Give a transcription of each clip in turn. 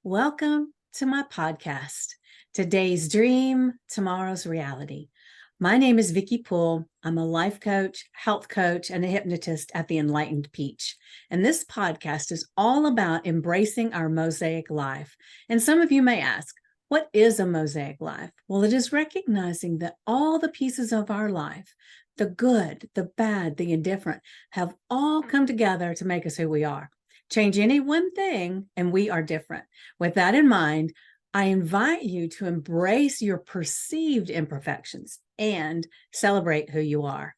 Welcome to my podcast, Today's Dream, Tomorrow's Reality. My name is Vicki Poole. I'm a life coach, health coach, and a hypnotist at the Enlightened Peach. And this podcast is all about embracing our mosaic life. And some of you may ask, what is a mosaic life? Well, it is recognizing that all the pieces of our life, the good, the bad, the indifferent, have all come together to make us who we are. Change any one thing and we are different. With that in mind, I invite you to embrace your perceived imperfections and celebrate who you are.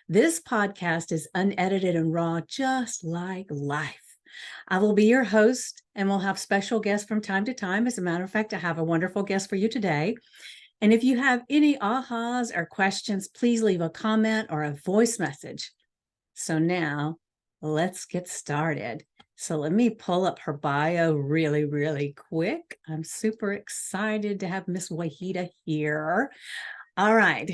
This podcast is unedited and raw, just like life. I will be your host and we'll have special guests from time to time. As a matter of fact, I have a wonderful guest for you today. And if you have any ahas or questions, please leave a comment or a voice message. So now let's get started. So let me pull up her bio really quick. I'm super excited to have Miss Waheeda here. All right.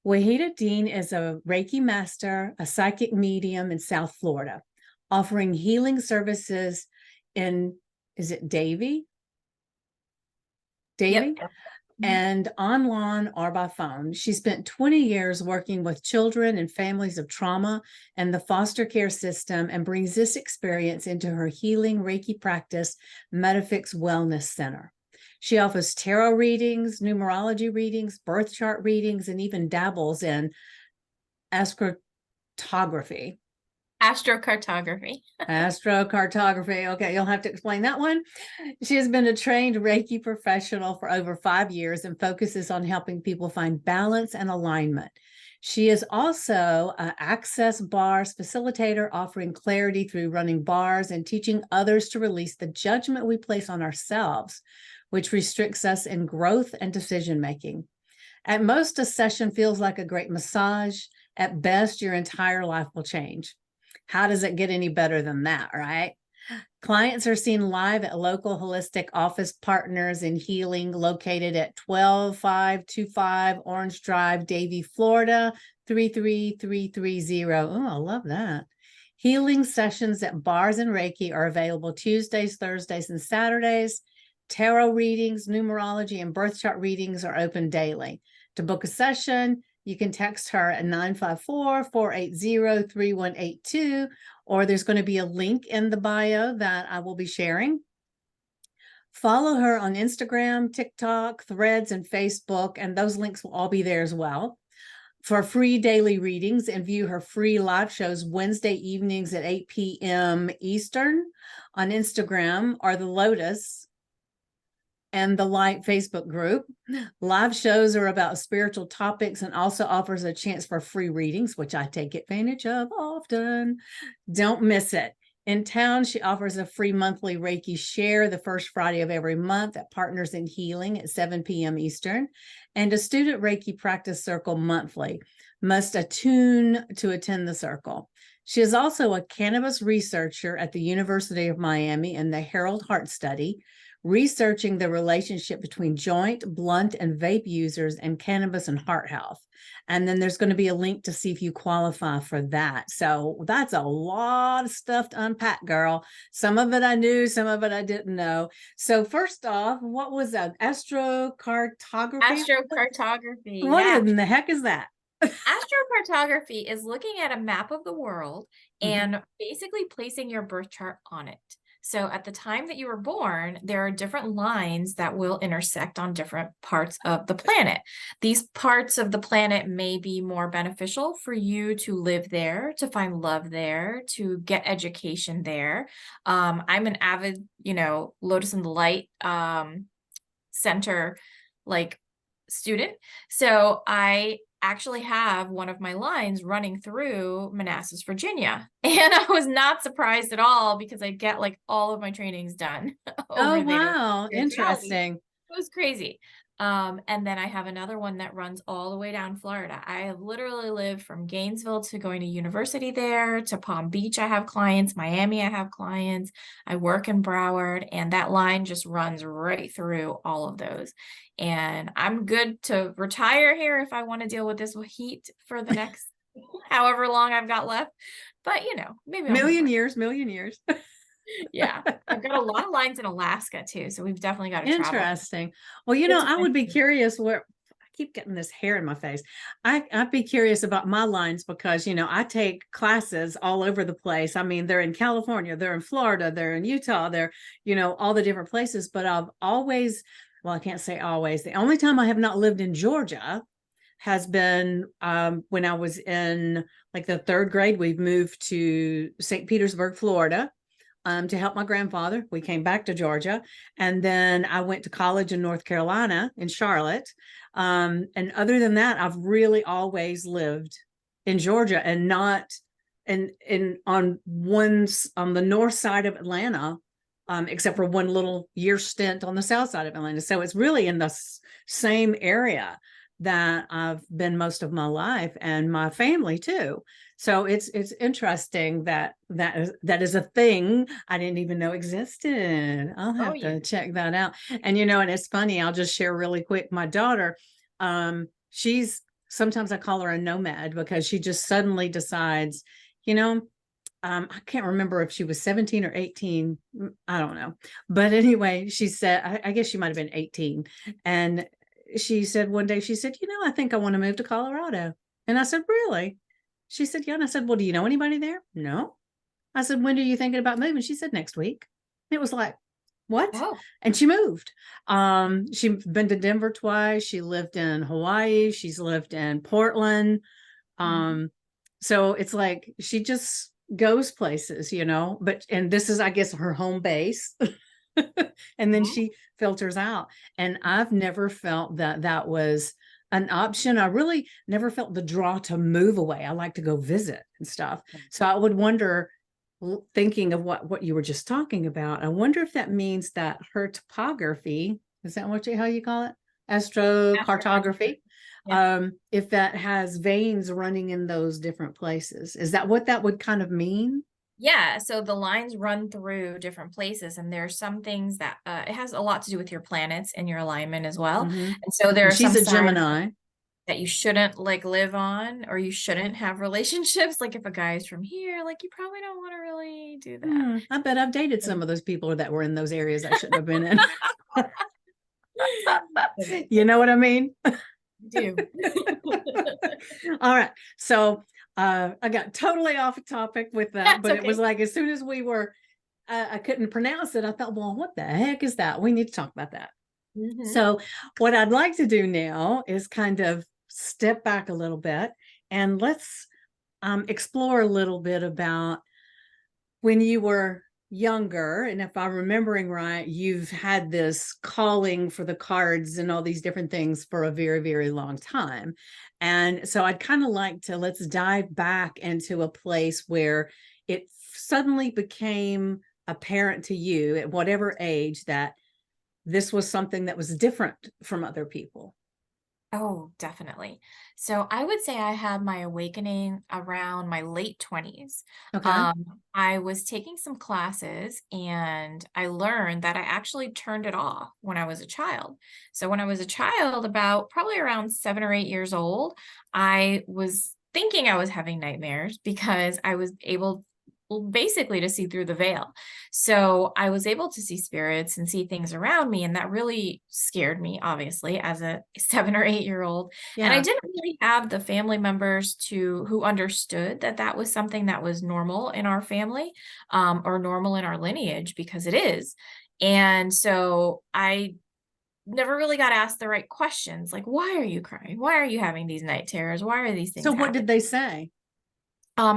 Waheeda Deen is a Reiki master, a psychic medium in South Florida, offering healing services in, is it Davie? Davie? Yep. And online or by phone. She spent 20 years working with children and families of trauma and the foster care system and brings this experience into her healing Reiki practice, Metafix Wellness Center. She offers tarot readings, numerology readings, birth chart readings, and even dabbles in astrocartography. Astrocartography. Okay, you'll have to explain that one. She has been a trained Reiki professional for over 5 years and focuses on helping people find balance and alignment. She is also an Access Bars Facilitator, offering clarity through running bars and teaching others to release the judgment we place on ourselves, which restricts us in growth and decision making. At most, a session feels like a great massage. At best, your entire life will change. How does it get any better than that, right? Clients are seen live at local holistic office partners in healing located at 12525 Orange Drive, Davie, Florida, 33330. Oh, I love that. Healing sessions at bars and Reiki are available Tuesdays, Thursdays, and Saturdays. Tarot readings, numerology, and birth chart readings are open daily. To book a session, you can text her at 954-480-3182, or there's going to be a link in the bio that I will be sharing. Follow her on Instagram, TikTok, Threads, and Facebook, and those links will all be there as well. For free daily readings and view her free live shows Wednesday evenings at 8 p.m. Eastern on Instagram or the Lotus and the Light Facebook group. Live shows are about spiritual topics and also offers a chance for free readings, which I take advantage of often. Don't miss it. In town, she offers a free monthly Reiki share the first Friday of every month at Partners in Healing at 7 p.m. Eastern, and a student Reiki practice circle monthly. Must attune to attend the circle. She is also a cannabis researcher at the University of Miami in the Harold Hart Study, researching the relationship between joint, blunt, and vape users and cannabis and heart health. And then there's going to be a link to see if you qualify for that. So that's a lot of stuff to unpack, girl. Some of it I knew, some of it I didn't know. So first off, what was that? Astrocartography? Astrocartography. What in the heck is that? Astrocartography is looking at a map of the world and basically placing your birth chart on it. So at the time that you were born, there are different lines that will intersect on different parts of the planet. These parts of the planet may be more beneficial for you to live there, to find love there, to get education there. I'm an avid, Lotus and the Light Center student. So I actually have one of my lines running through Manassas, Virginia. And I was not surprised at all because I get all of my trainings done over there. Wow. Interesting. It was crazy. And then I have another one that runs all the way down Florida. I have literally lived from Gainesville to going to university there, to Palm Beach. I have clients, Miami, I have clients. I work in Broward, and that line just runs right through all of those. And I'm good to retire here if I want to deal with this heat for the next however long I've got left. But maybe million years. Yeah. I've got a lot of lines in Alaska too, so we've definitely got to travel. Interesting. Well, Get to I would be Vancouver. curious where I keep getting this hair in my face. I'd be curious about my lines because, I take classes all over the place. I mean, they're in California, they're in Florida, they're in Utah, they're, all the different places. But I've always, well, I can't say always. The only time I have not lived in Georgia has been when I was in like the third grade. We've moved to St. Petersburg, Florida, to help my grandfather. We came back to Georgia. And then I went to college in North Carolina, in Charlotte. And other than that, I've really always lived in Georgia and not on the north side of Atlanta, except for one little year stint on the south side of Atlanta. So it's really in the same area that I've been most of my life, and my family too. So it's interesting that is a thing I didn't even know existed. I'll Oh, have yeah. to check that out. And and it's funny, I'll just share really quick. My daughter, she's sometimes I call her a nomad because she just suddenly decides, I can't remember if she was 17 or 18. I don't know. But anyway, she said, I guess she might have been 18. And she said one day, she said, I think I want to move to Colorado. And I said, really? She said, yeah. And I said, well, do you know anybody there? No. I said, when are you thinking about moving? She said, next week. It was like, what? Oh, And she moved. She's been to Denver twice. She lived in Hawaii. She's lived in Portland. mhm. So it's like she just goes places, and this is, I guess, her home base. And then Mhm. she filters out. And I've never felt that was an option. I really never felt the draw to move away. I like to go visit and stuff. So I would wonder, thinking of what you were just talking about, I wonder if that means that her topography, is that how you call it? Astrocartography. Astrocartography. Yeah. If that has veins running in those different places. Is that what that would kind of mean? Yeah, so the lines run through different places, and there's some things that it has a lot to do with your planets and your alignment as well. Mm-hmm. And so there And are some she's a signs Gemini. that you shouldn't like live on, or you shouldn't have relationships. Like if a guy is from here, like you probably don't want to really do that. I bet I've dated some of those people that were in those areas I shouldn't have been in. You know what I mean? Do. All right. So I got totally off topic with that, That's but it okay. was like as soon as we were, I couldn't pronounce it. I thought, well, what the heck is that? We need to talk about that. Mhm. So what I'd like to do now is kind of step back a little bit and let's explore a little bit about when you were younger. And if I'm remembering right, you've had this calling for the cards and all these different things for a very, very long time. And so I'd kind of like to, let's dive back into a place where it suddenly became apparent to you at whatever age that this was something that was different from other people. Oh, definitely. So I would say I had my awakening around my late 20s. Okay. I was taking some classes and I learned that I actually turned it off when I was a child. So when I was a child, about probably around 7 or 8 years old, I was thinking I was having nightmares because I was able, well, basically to see through the veil. So I was able to see spirits and see things around me. And that really scared me, obviously, as a 7 or 8 year old. And I Yeah. didn't really have the family members who understood that that was something that was normal in our family, or normal in our lineage, because it is. And so I never really got asked the right questions, like, why are you crying? Why are you having these night terrors? Why are these So things what happening? did they say?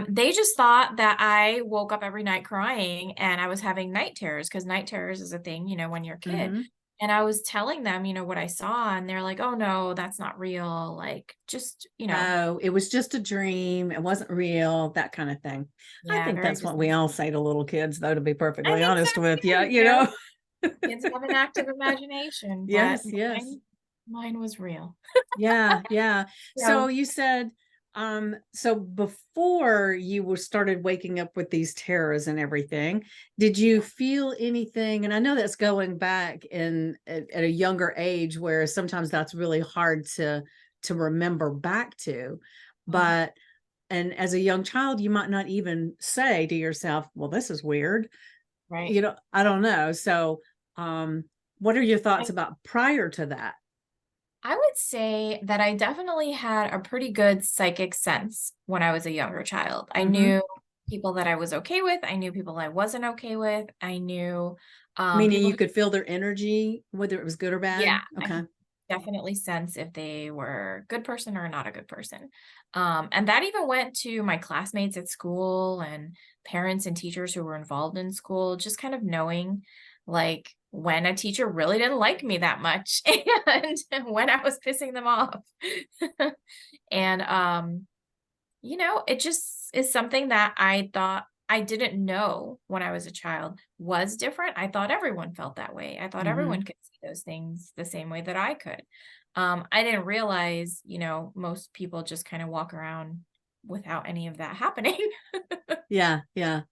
They just thought that I woke up every night crying and I was having night terrors, because night terrors is a thing, when you're a kid. Mm-hmm. And I was telling them, what I saw, and they're like, "Oh no, that's not real. Like, just, Oh, it was just a dream. It wasn't real, that kind of thing. I yeah, think very that's what we all dismissive." say to little kids, though, to be I perfectly think so honest with you, too, you know? kids have an active imagination, but Yes, yes. mine was real. Yeah, yeah. So So, you said, so before you were started waking up with these terrors and everything, did you feel anything? And I know that's going back at a younger age where sometimes that's really hard to remember back to, mhm. but and as a young child, you might not even say to yourself, well, this is weird. Right. you know, I don't know. So, what are your thoughts I, about prior to that? I would say that I definitely had a pretty good psychic sense when I was a younger child. I Hmm. knew people that I was okay with. I knew people I wasn't okay with. I knew Meaning people you who, could feel their energy, whether it was good or yeah, bad. I Okay. could definitely sense if they were a good person or not a good person. And that even went to my classmates at school and parents and teachers who were involved in school, just kind of knowing like when a teacher really didn't like me that much and when I was pissing them off. And it just is something that I thought I didn't know when I was a child was different. I thought everyone felt that way. I thought Hmm. everyone could see those things the same way that I could. I didn't realize, most people just kind of walk around without any of that happening. Yeah, yeah.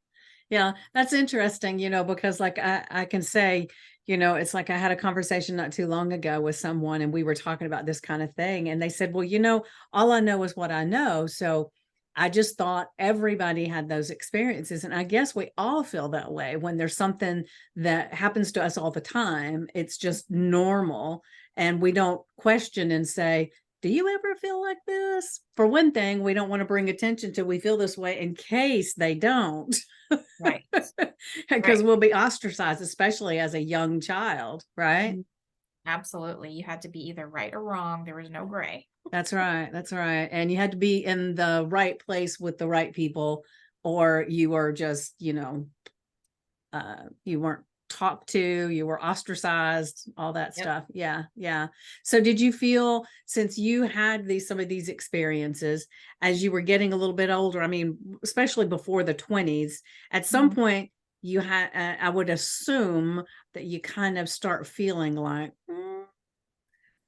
Yeah, that's interesting, because like I can say, it's like I had a conversation not too long ago with someone and we were talking about this kind of thing. And they said, well, all I know is what I know. So I just thought everybody had those experiences. And I guess we all feel that way when there's something that happens to us all the time. It's just normal. And we don't question and say, do you ever feel like this? For one thing, we don't want to bring attention to we feel this way in case they don't. Right. Because Right. we'll be ostracized, especially as a young child, right? Mm, absolutely. You had to be either right or wrong. There was no gray. That's right. That's right. And you had to be in the right place with the right people, or you were just, you weren't talked to, you were ostracized, all that Yep. stuff. Yeah. Yeah. So did you feel, since you had some of these experiences as you were getting a little bit older, I mean, especially before the 20s, at some Mhm. point you had, I would assume that you kind of start feeling like,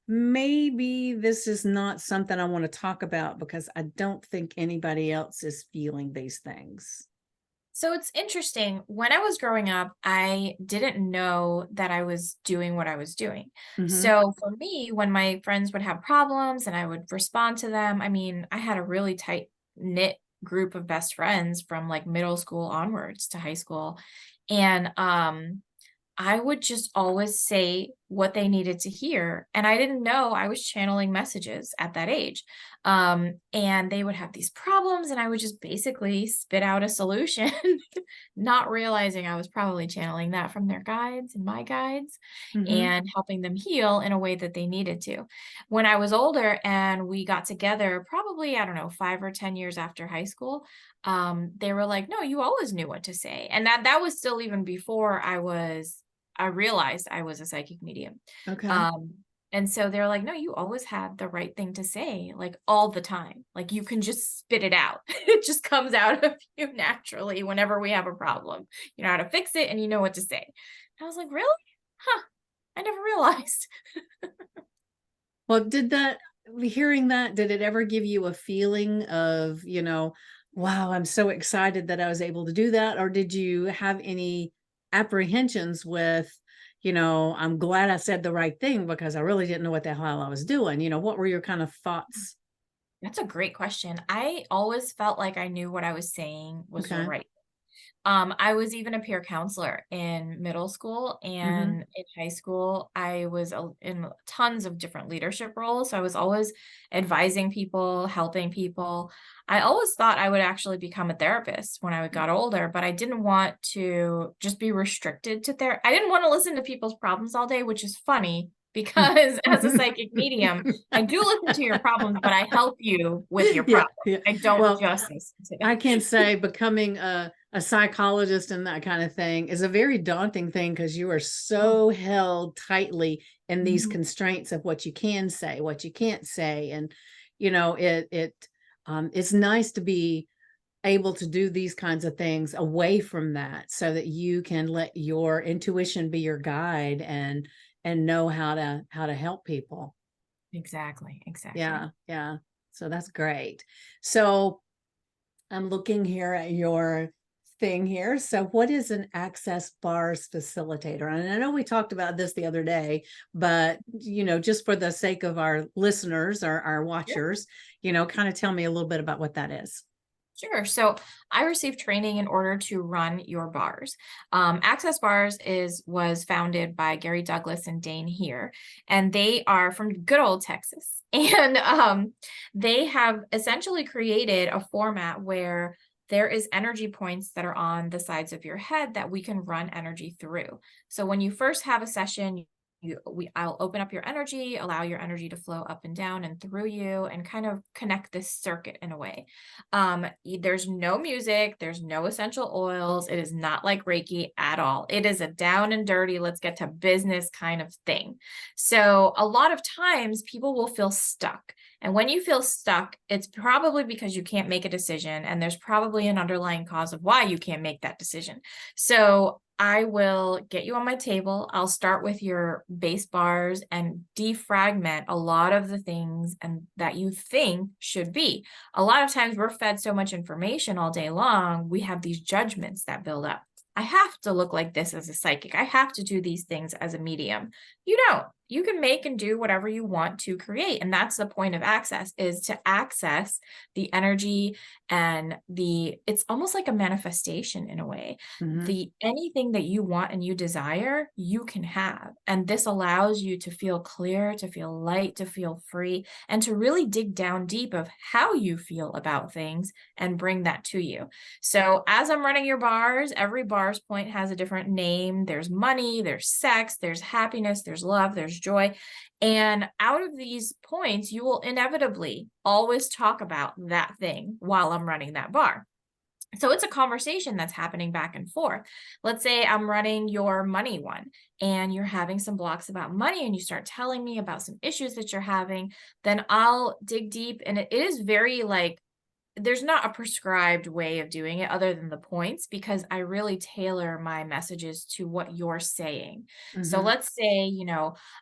maybe this is not something I want to talk about because I don't think anybody else is feeling these things. So it's interesting. When I was growing up, I didn't know that I was doing what I was doing. Hmm. So for me, when my friends would have problems and I would respond to them, I mean, I had a really tight knit group of best friends from like middle school onwards to high school. And I would just always say what they needed to hear. And I didn't know I was channeling messages at that age. And they would have these problems, and I would just basically spit out a solution, not realizing I was probably channeling that from their guides and my guides Hmm. and helping them heal in a way that they needed to. When I was older and we got together, probably, I don't know, 5 or 10 years after high school, they were like, no, you always knew what to say. And that was still even before I realized I was a psychic medium. Okay. Um, and so they're like, no, you always had the right thing to say, like all the time. Like you can just spit it out. It just comes out of you naturally whenever we have a problem. You know how to fix it and you know what to say. And I was like, really? Huh. I never realized. Well, hearing that, did it ever give you a feeling of, wow, I'm so excited that I was able to do that? Or did you have any apprehensions with, I'm glad I said the right thing because I really didn't know what the hell I was doing? What were your kind of thoughts? That's a great question. I always felt like I knew what I was saying was the Okay. right. I was even a peer counselor in middle school, Mm-hmm. and in high school. I was in tons of different leadership roles. So I was always advising people, helping people. I always thought I would actually become a therapist when I got older, but I didn't want to just be restricted to therapy. I didn't want to listen to people's problems all day, which is funny because as a psychic medium, I do listen to your problems, but I help you with your Yeah, problems. yeah. I don't Well, just listen to I them. can say becoming a psychologist and that kind of thing is a very daunting thing because you are Oh, so held tightly in these mhm. constraints of what you can say, what you can't say, and it's nice to be able to do these kinds of things away from that so that you can let your intuition be your guide and know how to help people. Exactly, exactly. Yeah, yeah. So that's great. So I'm looking here at your thing here. So, what is an Access Bars Facilitator? And I know we talked about this the other day, but just for the sake of our listeners or our Sure. watchers, kind of tell me a little bit about what that is. Sure. So I received training in order to run your bars. Access Bars was founded by Gary Douglas and Dane here, and they are from good old Texas. And they have essentially created a format where there is energy points that are on the sides of your head that we can run energy through. So when you first have a session, I'll open up your energy, allow your energy to flow up and down and through you, and kind of connect this circuit in a way. There's no music, there's no essential oils. It is not like Reiki at all. It is a down and dirty, let's get to business kind of thing. So a lot of times people will feel stuck. And when you feel stuck, it's probably because you can't make a decision, and there's probably an underlying cause of why you can't make that decision. So I will get you on my table. I'll start with your base bars and defragment a lot of the things and that you think should be. A lot of times we're fed so much information all day long, we have these judgments that build up. I have to look like this as a psychic. I have to do these things as a medium. You don't. You can make and do whatever you want to create. And that's the point of Access, is to access the energy and it's almost like a manifestation in a way. Anything that you want and you desire, you can have. And this allows you to feel clear, to feel light, to feel free, and to really dig down deep of how you feel about things and bring that to you. So as I'm running your bars, every bars point has a different name. There's money, there's sex, there's happiness, there's love, there's joy. And out of these points, you will inevitably always talk about that thing while I'm running that bar. So it's a conversation that's happening back and forth. Let's say I'm running your money one and you're having some blocks about money and you start telling me about some issues that you're having, then I'll dig deep. And it is very like, there's not a prescribed way of doing it other than the points, because I really tailor my messages to what you're saying. So let's say,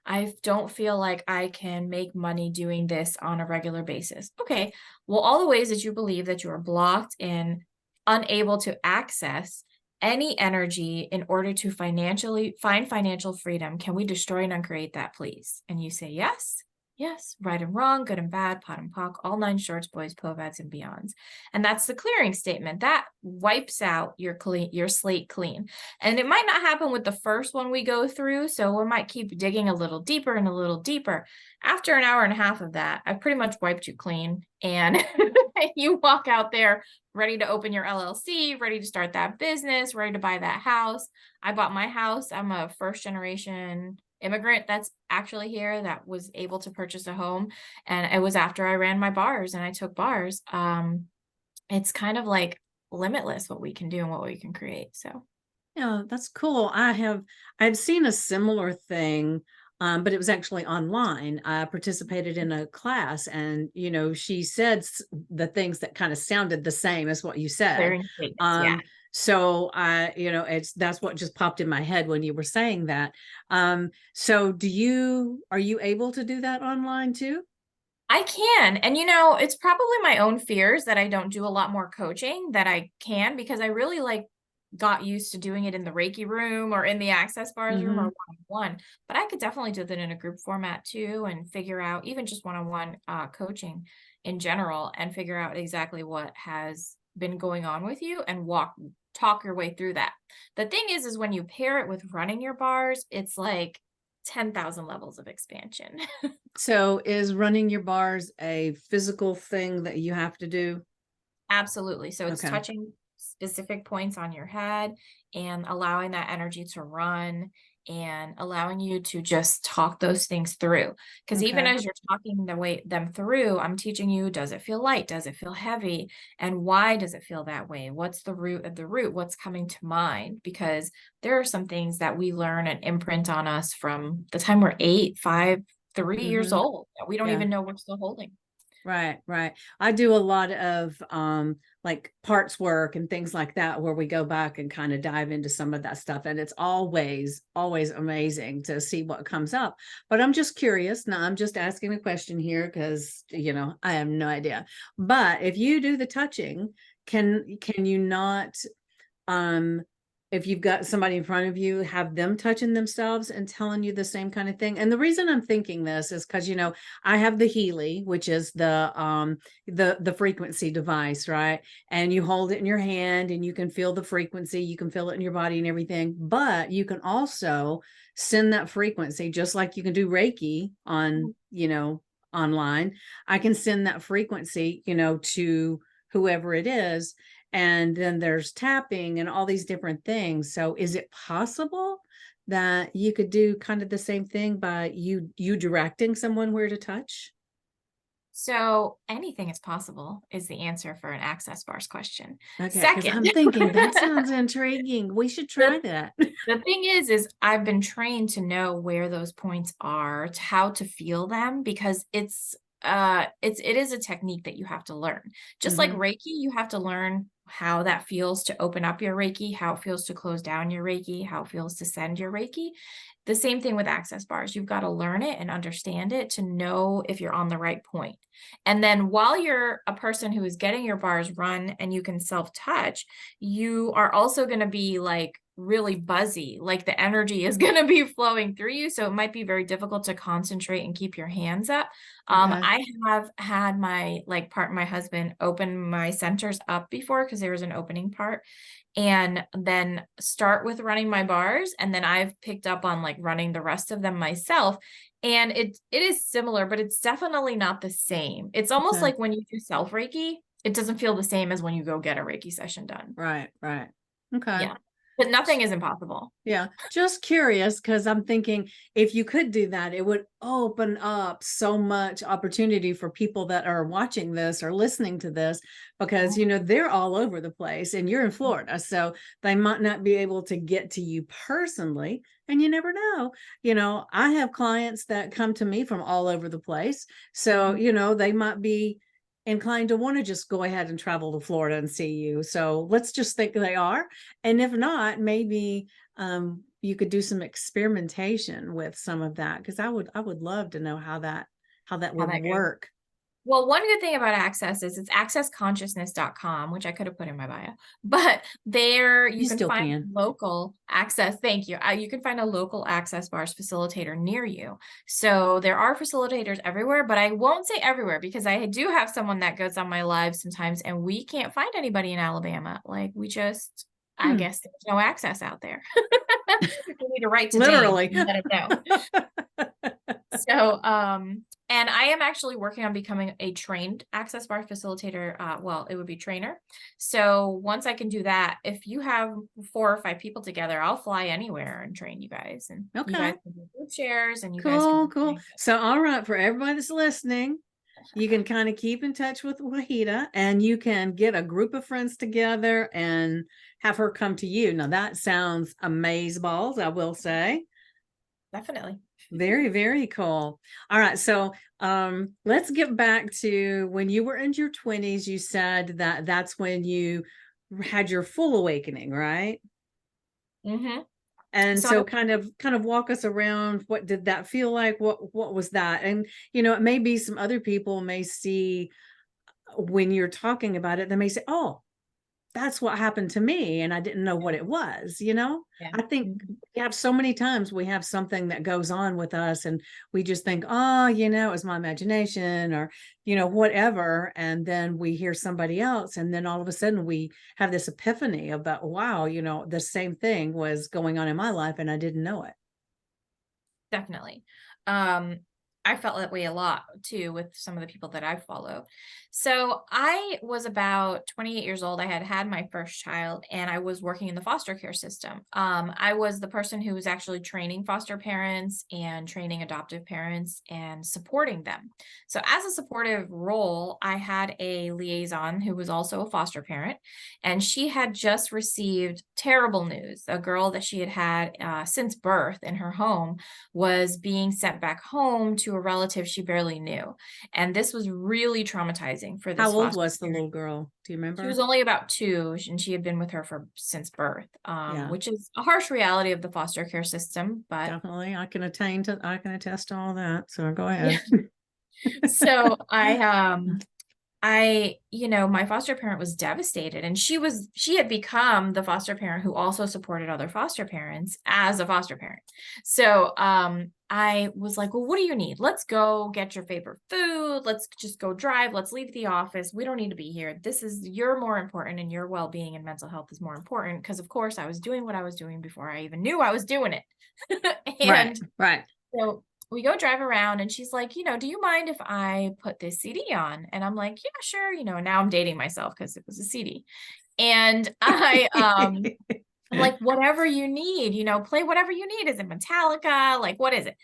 I don't feel like I can make money doing this on a regular basis. Okay, well, all the ways that you believe that you are blocked and unable to access any energy in order to financially find financial freedom, can we destroy and uncreate that, please? And you say yes. Yes, right and wrong, good and bad, pot and pock, all nine shorts, boys, povads, and beyonds. And that's the clearing statement. That wipes out your slate clean. And it might not happen with the first one we go through, so we might keep digging a little deeper and a little deeper. After an hour and a half of that, I've pretty much wiped you clean, and you walk out there ready to open your LLC, ready to start that business, ready to buy that house. I bought my house. I'm a first generation immigrant that's actually here that was able to purchase a home, and it was after I ran my bars and I took bars. It's kind of like limitless what we can do and what we can create. So yeah, that's cool. I've seen a similar thing, but it was actually online. I participated in a class, and she said the things that kind of sounded the same as what you said. clearing statements, yeah. So that's what just popped in my head when you were saying that. So are you able to do that online too? I can. And, it's probably my own fears that I don't do a lot more coaching that I can, because I really got used to doing it in the Reiki room or in the Access Bars room or one-on-one. But I could definitely do that in a group format too, and figure out even just one-on-one coaching in general, and figure out exactly what has been going on with you and talk your way through that. The thing is when you pair it with running your bars, it's like 10,000 levels of expansion. So is running your bars a physical thing that you have to do? Absolutely. So it's Okay. touching specific points on your head and allowing that energy to run and allowing you to just talk those things through. Because even Okay. as you're talking them through, I'm teaching you, does it feel light? Does it feel heavy? And why does it feel that way? What's the root of the root? What's coming to mind? Because there are some things that we learn and imprint on us from the time we're 8, 5, 3 years old that we don't even know we're still holding. Right. I do a lot of like parts work and things like that, where we go back and kind of dive into some of that stuff. And it's always amazing to see what comes up. But I'm just curious. Now, I'm just asking a question here because, I have no idea. But if you do the touching, can you not if you've got somebody in front of you, have them touching themselves and telling you the same kind of thing. And the reason I'm thinking this is because, I have the Healy, which is the frequency device, right? And you hold it in your hand and you can feel the frequency, you can feel it in your body and everything. But you can also send that frequency, just like you can do Reiki on, online. I can send that frequency, to whoever it is. And then there's tapping and all these different things. So is it possible that you could do kind of the same thing by you directing someone where to touch? So anything is possible is the answer for an Access Bars question. Okay, because Second, I'm thinking that sounds intriguing. We should try that. the thing is I've been trained to know where those points are, to how to feel them, because it is a technique that you have to learn. Just like Mhm. Reiki, you have to learn how that feels to open up your Reiki, how it feels to close down your Reiki, how it feels to send your Reiki. The same thing with Access Bars. You've got to learn it and understand it to know if you're on the right point. And then while you're a person who is getting your bars run and you can self-touch, you are also going to be like really buzzy, like the energy is going to be flowing through you. So it might be very difficult to concentrate and keep your hands up. Okay. I have had my husband open my centers up before, because there was an opening part, and then start with running my bars. And then I've picked up on like running the rest of them myself. And it is similar, but it's definitely not the same. It's almost Okay. like when you do self Reiki, it doesn't feel the same as when you go get a Reiki session done. Right. Okay. Yeah. But nothing is impossible. Yeah, just curious, because I'm thinking if you could do that, it would open up so much opportunity for people that are watching this or listening to this, because they're all over the place and you're in Florida, so they might not be able to get to you personally, and you never know. I have clients that come to me from all over the place, so they might be inclined to want to just go ahead and travel to Florida and see you. So let's just think they are. And if not, maybe you could do some experimentation with some of that, because I would love to know how that would that goes. work. Well, one good thing about Access is it's accessconsciousness.com, which I could have put in my bio, but there you You can still find can. local access. Thank you. You can find a local Access Bars facilitator near you. So there are facilitators everywhere, but I won't say everywhere, because I do have someone that goes on my live sometimes and we can't find anybody in Alabama. Like I guess there's no access out there. We need to write to Dane Literally. and let him know. So, and I am actually working on becoming a trained Access Bar facilitator. Well, it would be trainer. So once I can do that, if you have 4 or 5 people together, I'll fly anywhere and train you guys. And you guys Okay. can do group shares, and you guys Cool, can. cool. So, all right, for everybody that's listening, you can kind of keep in touch with Waheeda, and you can get a group of friends together and have her come to you. Now that sounds amazeballs, I will say. Definitely. Very, very cool. All right. So let's get back to when you were in your 20s. You said that that's when you had your full awakening, right? Mm-hmm. And So so kind of walk us around, what did that feel like? What was that? And it may be some other people may see, when you're talking about it, they may say, oh, that's what happened to me, and I didn't know what it was. yeah. I think Mhm. we have so many times we have something that goes on with us and we just think, oh, it was my imagination, or whatever, and then we hear somebody else, and then all of a sudden we have this epiphany about, wow, the same thing was going on in my life and I didn't know it. Definitely. I felt that way a lot too with some of the people that I follow. So I was about 28 years old. I had had my first child and I was working in the foster care system. I was the person who was actually training foster parents and training adoptive parents and supporting them. So as a supportive role, I had a liaison who was also a foster parent, and she had just received terrible news. A girl that she had had since birth in her home was being sent back home to a relative she barely knew. And this was really traumatizing for this How old foster was the parent. little girl? Do you She was remember? only about 2, and she had been with her since birth, Yeah, which is a harsh reality of the foster care system. But definitely. I can attest to all that. So go yeah, ahead. so I my foster parent was devastated, and she had become the foster parent who also supported other foster parents as a foster parent. So, I was like, well, what do you need? Let's go get your favorite food. Let's just go drive. Let's leave the office. We don't need to be here. You're more important, and your well-being and mental health is more important. Because of course I was doing what I was doing before I even knew I was doing it. Right. Right. So we go drive around, and she's like, do you mind if I put this CD on? And I'm like, yeah, sure. Now I'm dating myself because it was a CD. And I'm like, whatever you need, play whatever you need. Is it Metallica? Like, what is it?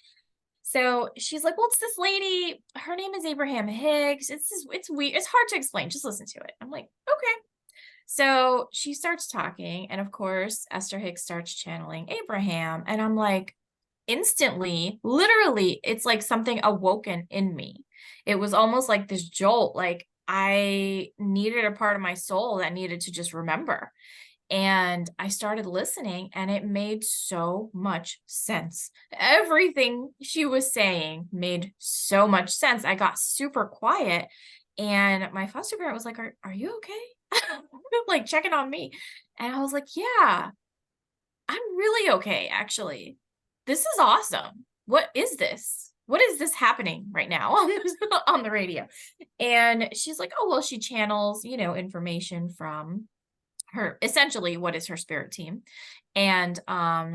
So she's like, well, it's this lady. Her name is Abraham Hicks. It's weird. It's hard to explain. Just listen to it. I'm like, okay. So she starts talking. And of course, Esther Hicks starts channeling Abraham. And I'm like, instantly, literally, it's like something awoken in me. It was almost like this jolt, like I needed a part of my soul that needed to just remember. And I started listening, and it made so much sense. Everything she was saying made so much sense. I got super quiet, and my foster parent was like, are you okay? Like checking on me. And I was like, yeah, I'm really okay, actually. This is awesome. What is this? What is this happening right now on the radio? And she's like, oh, well, she channels, information from her, essentially what is her spirit team. And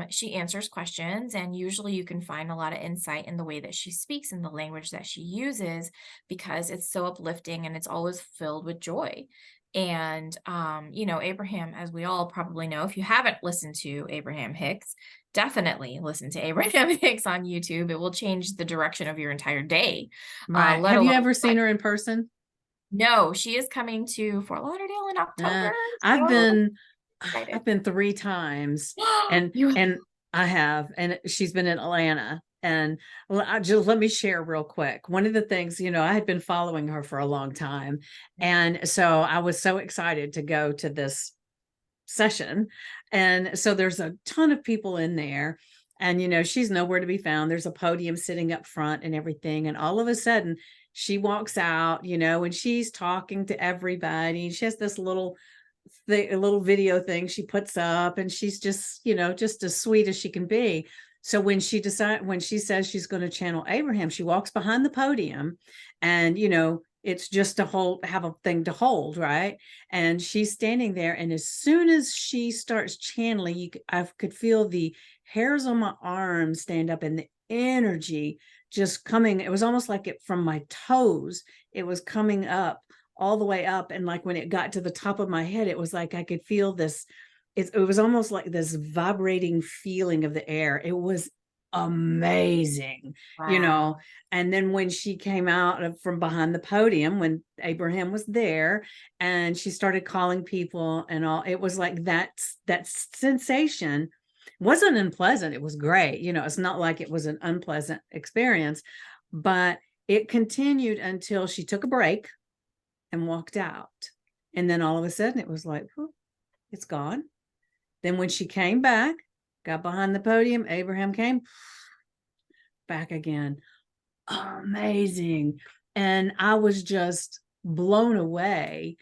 she answers questions, and usually you can find a lot of insight in the way that she speaks and the language that she uses, because it's so uplifting and it's always filled with joy. And Abraham, as we all probably know, if you haven't listened to Abraham Hicks, definitely listen to Abraham Hicks on YouTube. It will change the direction of your entire day. Right. Let Have you alone ever seen her in person? No, she is coming to Fort Lauderdale in October. I've So been excited. I've been 3 times, and You I have, and she's been in Atlanta. And just let me share real quick. One of the things, I had been following her for a long time, and so I was so excited to go to this session. And so there's a ton of people in there, and she's nowhere to be found. There's a podium sitting up front and everything, and all of a sudden she walks out, and she's talking to everybody. She has this little a little video thing she puts up, and she's just as sweet as she can be. So when she says she's going to channel Abraham, she walks behind the podium, and it's just to have a thing to hold, right? And she's standing there, and as soon as she starts channeling, I could feel the hairs on my arms stand up, and the energy just coming. It was almost like it from my toes. It was coming up all the way up, and like when it got to the top of my head, it was like I could feel this. It was almost like this vibrating feeling of the air. It was amazing. Wow. And then when she came out from behind the podium, when Abraham was there, and she started calling people and all, it was like that sensation wasn't unpleasant. It was great. It's not like it was an unpleasant experience, but it continued until she took a break and walked out. And then all of a sudden it was like, it's gone. Then when she came back, got behind the podium, Abraham came back again. Amazing. And I was just blown away.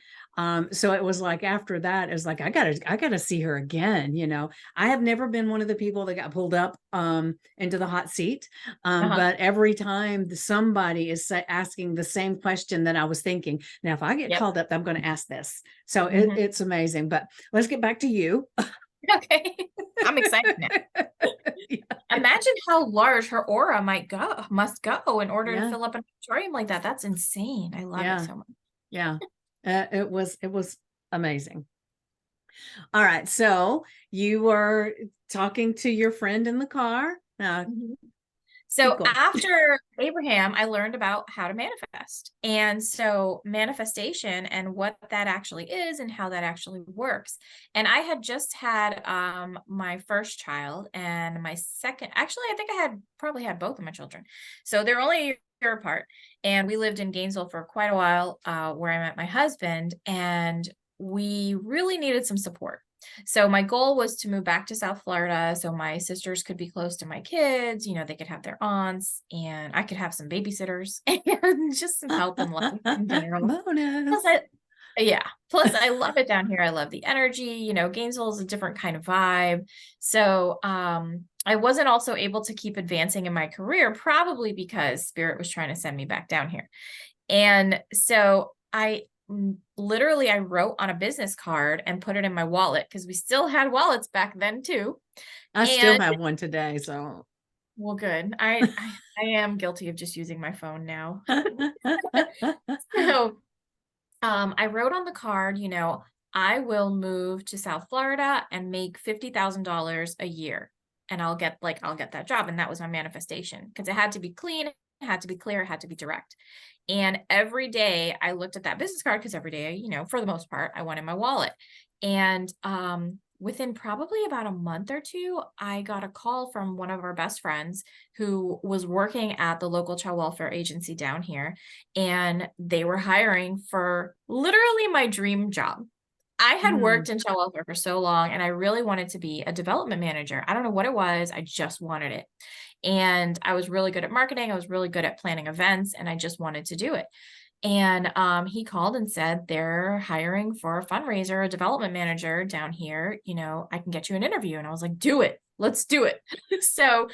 So it was like after that, it was like I gotta see her again. I have never been one of the people that got pulled up into the hot seat. But every time somebody is asking the same question that I was thinking, now if I get called up, I'm going to ask this. So it's amazing. But let's get back to you. Okay. I'm excited now. Imagine how large her aura must go in order to fill up an auditorium like that. That's insane. I love it so much. Yeah. It was amazing. All right. So you were talking to your friend in the car. So after Abraham, I learned about how to manifest. And so manifestation and what that actually is and how that actually works. And I had just had my first child, and my second, actually, I think I probably had both of my children. So they're only a year apart. And we lived in Gainesville for quite a while, where I met my husband, and we really needed some support. So my goal was to move back to South Florida so my sisters could be close to my kids, they could have their aunts and I could have some babysitters and just some help in life in general. Bonus. Plus I love it down here. I love the energy, Gainesville is a different kind of vibe. So, I wasn't also able to keep advancing in my career, probably because Spirit was trying to send me back down here. And so I wrote on a business card and put it in my wallet because we still had wallets back then too. I still have one today. So, well, good. I am guilty of just using my phone now. So, I wrote on the card, I will move to South Florida and make $50,000 a year. And I'll get that job. And that was my manifestation because it had to be clean, it had to be clear, it had to be direct. And every day I looked at that business card because every day, for the most part, I went in my wallet. And within probably about a month or two, I got a call from one of our best friends who was working at the local child welfare agency down here. And they were hiring for literally my dream job. I had worked in child welfare for so long and I really wanted to be a development manager. I don't know what it was. I just wanted it. And I was really good at marketing. I was really good at planning events and I just wanted to do it. And he called and said, they're hiring for a fundraiser, a development manager down here. I can get you an interview. And I was like, do it. Let's do it. So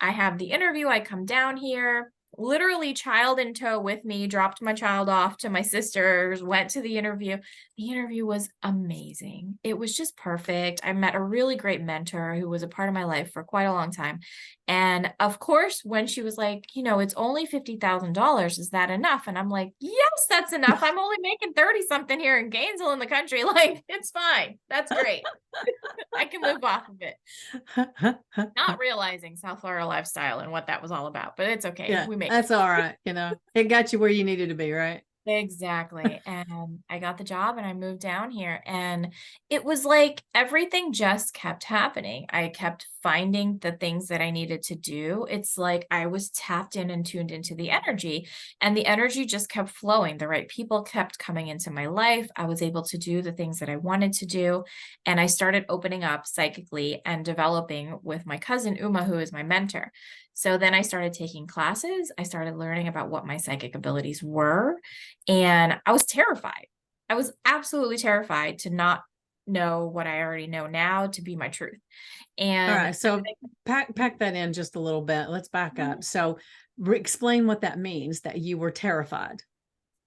I have the interview. I come down here, literally child in tow with me, dropped my child off to my sisters, went to the interview. The interview was amazing. It was just perfect. I met a really great mentor who was a part of my life for quite a long time. And of course, when she was like, it's only $50,000, is that enough? And I'm like, yes, that's enough. I'm only making 30 something here in Gainesville in the country. Like, it's fine. That's great. I can live off of it. Not realizing South Florida lifestyle and what that was all about, but it's okay. Yeah, We make that's all right. It got you where you needed to be, right? Exactly. And I got the job and I moved down here and it was like everything just kept happening. I kept finding the things that I needed to do. It's like I was tapped in and tuned into the energy and the energy just kept flowing. The right people kept coming into my life. I was able to do the things that I wanted to do. And I started opening up psychically and developing with my cousin Uma, who is my mentor. So then I started taking classes. I started learning about what my psychic abilities were. And I was terrified. I was absolutely terrified to not know what I already know now to be my truth. And all right. So pack that in just a little bit. Let's back up. So explain what that means that you were terrified.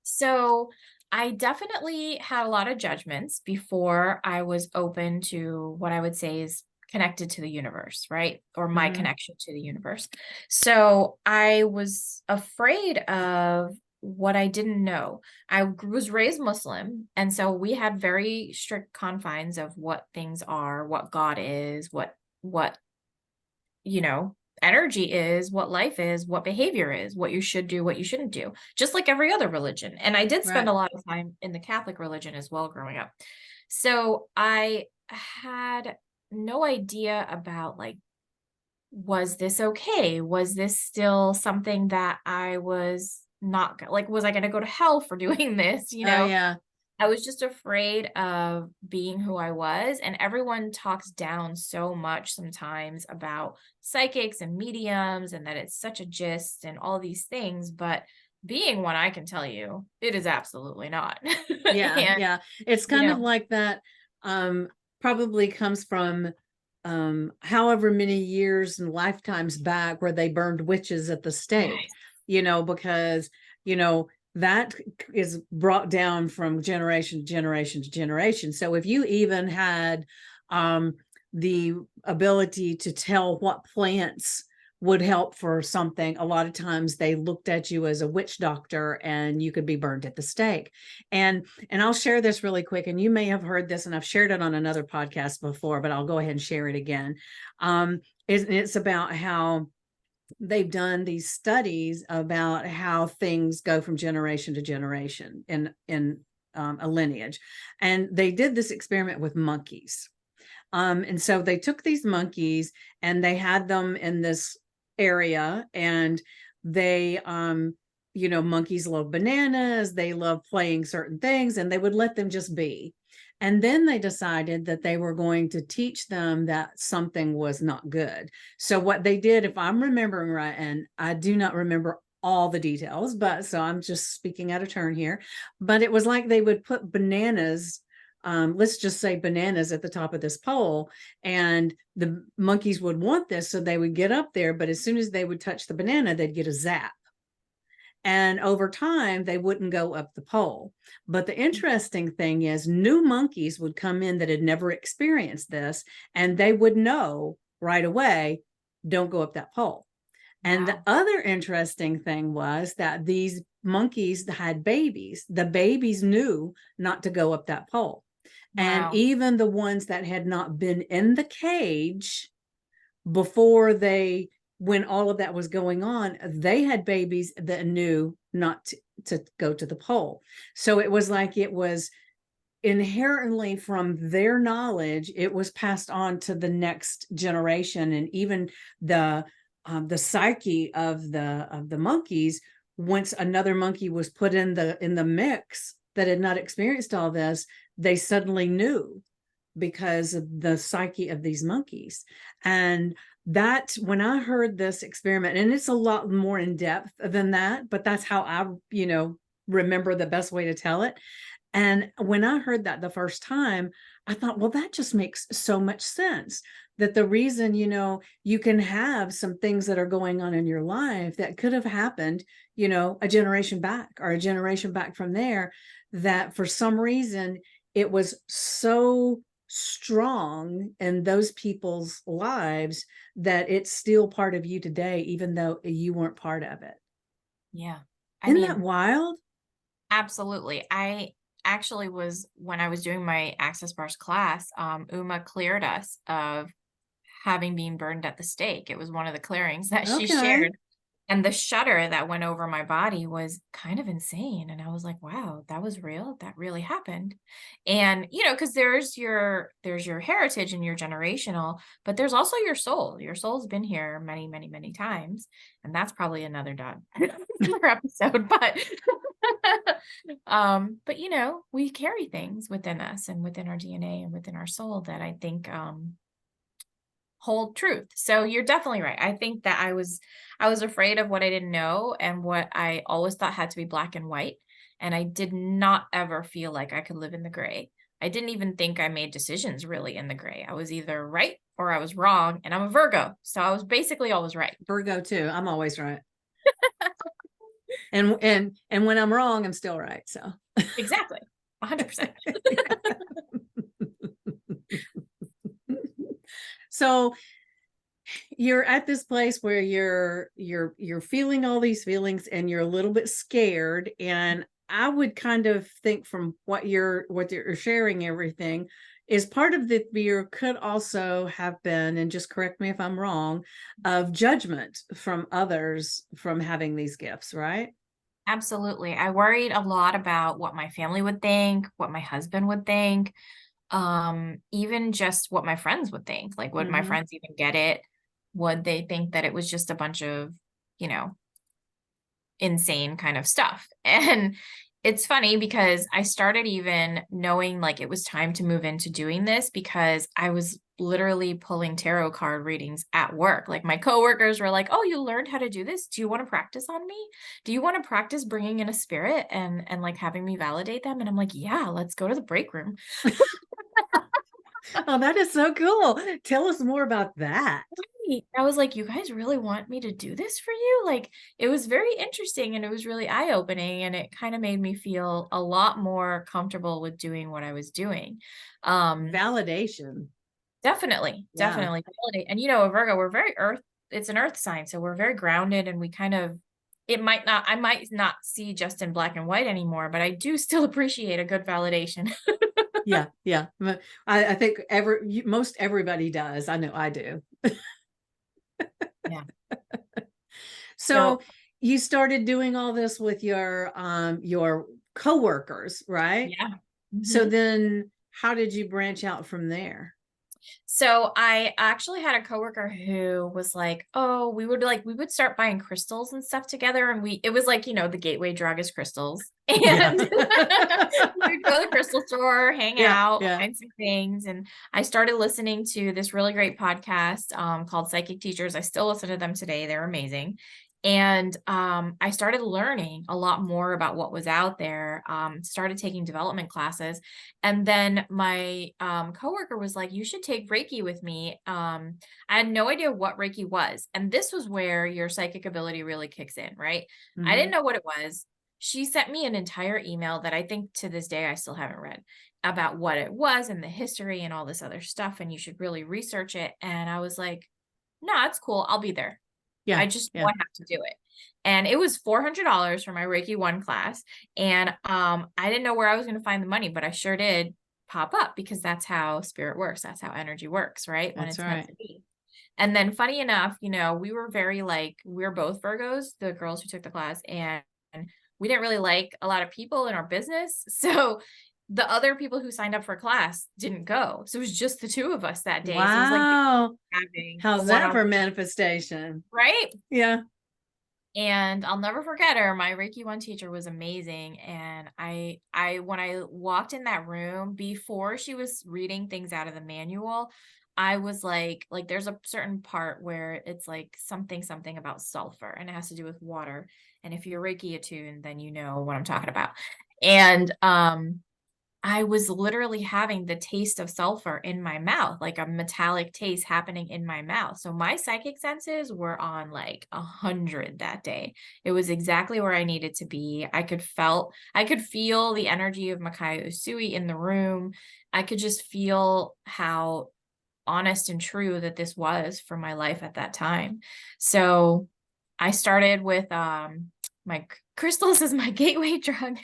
So I definitely had a lot of judgments before I was open to what I would say is connected to the universe, right? Or my connection to the universe. So I was afraid of what I didn't know. I was raised Muslim. And so we had very strict confines of what things are, what God is, what, energy is, what life is, what behavior is, what you should do, what you shouldn't do, just like every other religion. And I did spend a lot of time in the Catholic religion as well growing up. So I had no idea about was this okay? Was this still something that I was not was I going to go to hell for doing this? Oh, yeah. I was just afraid of being who I was. And everyone talks down so much sometimes about psychics and mediums and that it's such a gist and all these things. But being one, I can tell you, it is absolutely not. Yeah. And, yeah. It's kind of like that. Probably comes from however many years and lifetimes back where they burned witches at the stake, because, that is brought down from generation to generation to generation. So if you even had the ability to tell what plants would help for something, a lot of times they looked at you as a witch doctor and you could be burned at the stake. And I'll share this really quick, and you may have heard this and I've shared it on another podcast before, but I'll go ahead and share it again. It's about how they've done these studies about how things go from generation to generation in a lineage. And they did this experiment with monkeys. And so they took these monkeys and they had them in this area, and they, monkeys love bananas, they love playing certain things, and they would let them just be. And then they decided that they were going to teach them that something was not good. So what they did, if I'm remembering right, and I do not remember all the details, but so I'm just speaking out of turn here, but it was like they would put bananas, let's just say bananas at the top of this pole, and the monkeys would want this, so they would get up there, but as soon as they would touch the banana, they'd get a zap. And over time, they wouldn't go up the pole. But the interesting thing is, new monkeys would come in that had never experienced this, and they would know right away, don't go up that pole. And the other interesting thing was that these monkeys had babies. The babies knew not to go up that pole. And even the ones that had not been in the cage before when all of that was going on, they had babies that knew not to go to the pole. So it was like it was inherently from their knowledge, it was passed on to the next generation. And even the psyche of the monkeys, once another monkey was put in the mix that had not experienced all this, they suddenly knew because of the psyche of these monkeys. And that, when I heard this experiment, and it's a lot more in depth than that, but that's how I, remember the best way to tell it. And when I heard that the first time, I thought, well, that just makes so much sense. That the reason, you can have some things that are going on in your life that could have happened, a generation back or a generation back from there, that for some reason it was so strong in those people's lives that it's still part of you today, even though you weren't part of it. Yeah. Isn't that wild? Absolutely. I actually when I was doing my Access Bars class, Uma cleared us of having been burned at the stake. It was one of the clearings that she shared. And the shudder that went over my body was kind of insane. And I was like, wow, that was real. That really happened. And, because there's your heritage and your generational, but there's also your soul. Your soul's been here many, many, many times. And that's probably another episode. But we carry things within us and within our DNA and within our soul that I think hold truth. So you're definitely right. I think that I was afraid of what I didn't know and what I always thought had to be black and white. And I did not ever feel like I could live in the gray. I didn't even think I made decisions really in the gray. I was either right or I was wrong. And I'm a Virgo. So I was basically always right. Virgo too. I'm always right. and when I'm wrong, I'm still right. So exactly. 100%. So you're at this place where you're feeling all these feelings and you're a little bit scared. And I would kind of think from what you're sharing, everything is part of the fear could also have been, and just correct me if I'm wrong, of judgment from others from having these gifts, right? Absolutely. I worried a lot about what my family would think, what my husband would think. Even just what my friends would think, like, would my friends even get it? Would they think that it was just a bunch of, insane kind of stuff? And it's funny because I started even knowing like it was time to move into doing this because I was literally pulling tarot card readings at work. Like my coworkers were like, "Oh, you learned how to do this? Do you want to practice on me? Do you want to practice bringing in a spirit and like having me validate them?" And I'm like, "Yeah, let's go to the break room." Oh, that is so cool. Tell us more about that. I was like, you guys really want me to do this for you? Like, it was very interesting and it was really eye-opening, and it kind of made me feel a lot more comfortable with doing what I was doing. Validation. Definitely validate. And a Virgo, we're very earth, it's an earth sign, so we're very grounded, and we kind of, I might not see just in black and white anymore, but I do still appreciate a good validation. Yeah. I think most everybody does. I know I do. Yeah. So you started doing all this with your coworkers, right? Yeah. So then how did you branch out from there? So I actually had a coworker who was like, "Oh, we would start buying crystals and stuff together." And it was like, the gateway drug is crystals. Yeah. And we'd go to the crystal store, hang Yeah. out, Yeah. find some things. And I started listening to this really great podcast called Psychic Teachers. I still listen to them today. They're amazing. And I started learning a lot more about what was out there, started taking development classes. And then my coworker was like, "You should take Reiki with me." I had no idea what Reiki was. And this was where your psychic ability really kicks in, right? I didn't Mhm. know what it was. She sent me an entire email that I think to this day I still haven't read, about what it was and the history and all this other stuff. And you should really research it. And I was like, "No, it's cool. I'll be there. I Yeah. just know Yeah. I have to do it." And it was $400 for my Reiki 1 class. And I didn't know where I was going to find the money, but I sure did pop up, because that's how spirit works. That's how energy works, right? When That's it's meant right. to be. And then funny enough, we were very like, we're both Virgos, the girls who took the class, and we didn't really like a lot of people in our business. So the other people who signed up for class didn't go. So it was just the two of us that day. So it was like Wow. having a How's that for one-on-one, manifestation? right? Yeah. And I'll never forget her. My Reiki 1 teacher was amazing. And when I walked in that room, before she was reading things out of the manual, I was like there's a certain part where it's like something about sulfur, and it has to do with water. And if you're Reiki attuned, then you know what I'm talking about. And I was literally having the taste of sulfur in my mouth, like a metallic taste happening in my mouth. So my psychic senses were on like 100 that day. It was exactly where I needed to be. I could feel the energy of Makai Usui in the room. I could just feel how honest and true that this was for my life at that time. So I started with my crystals as my gateway drug.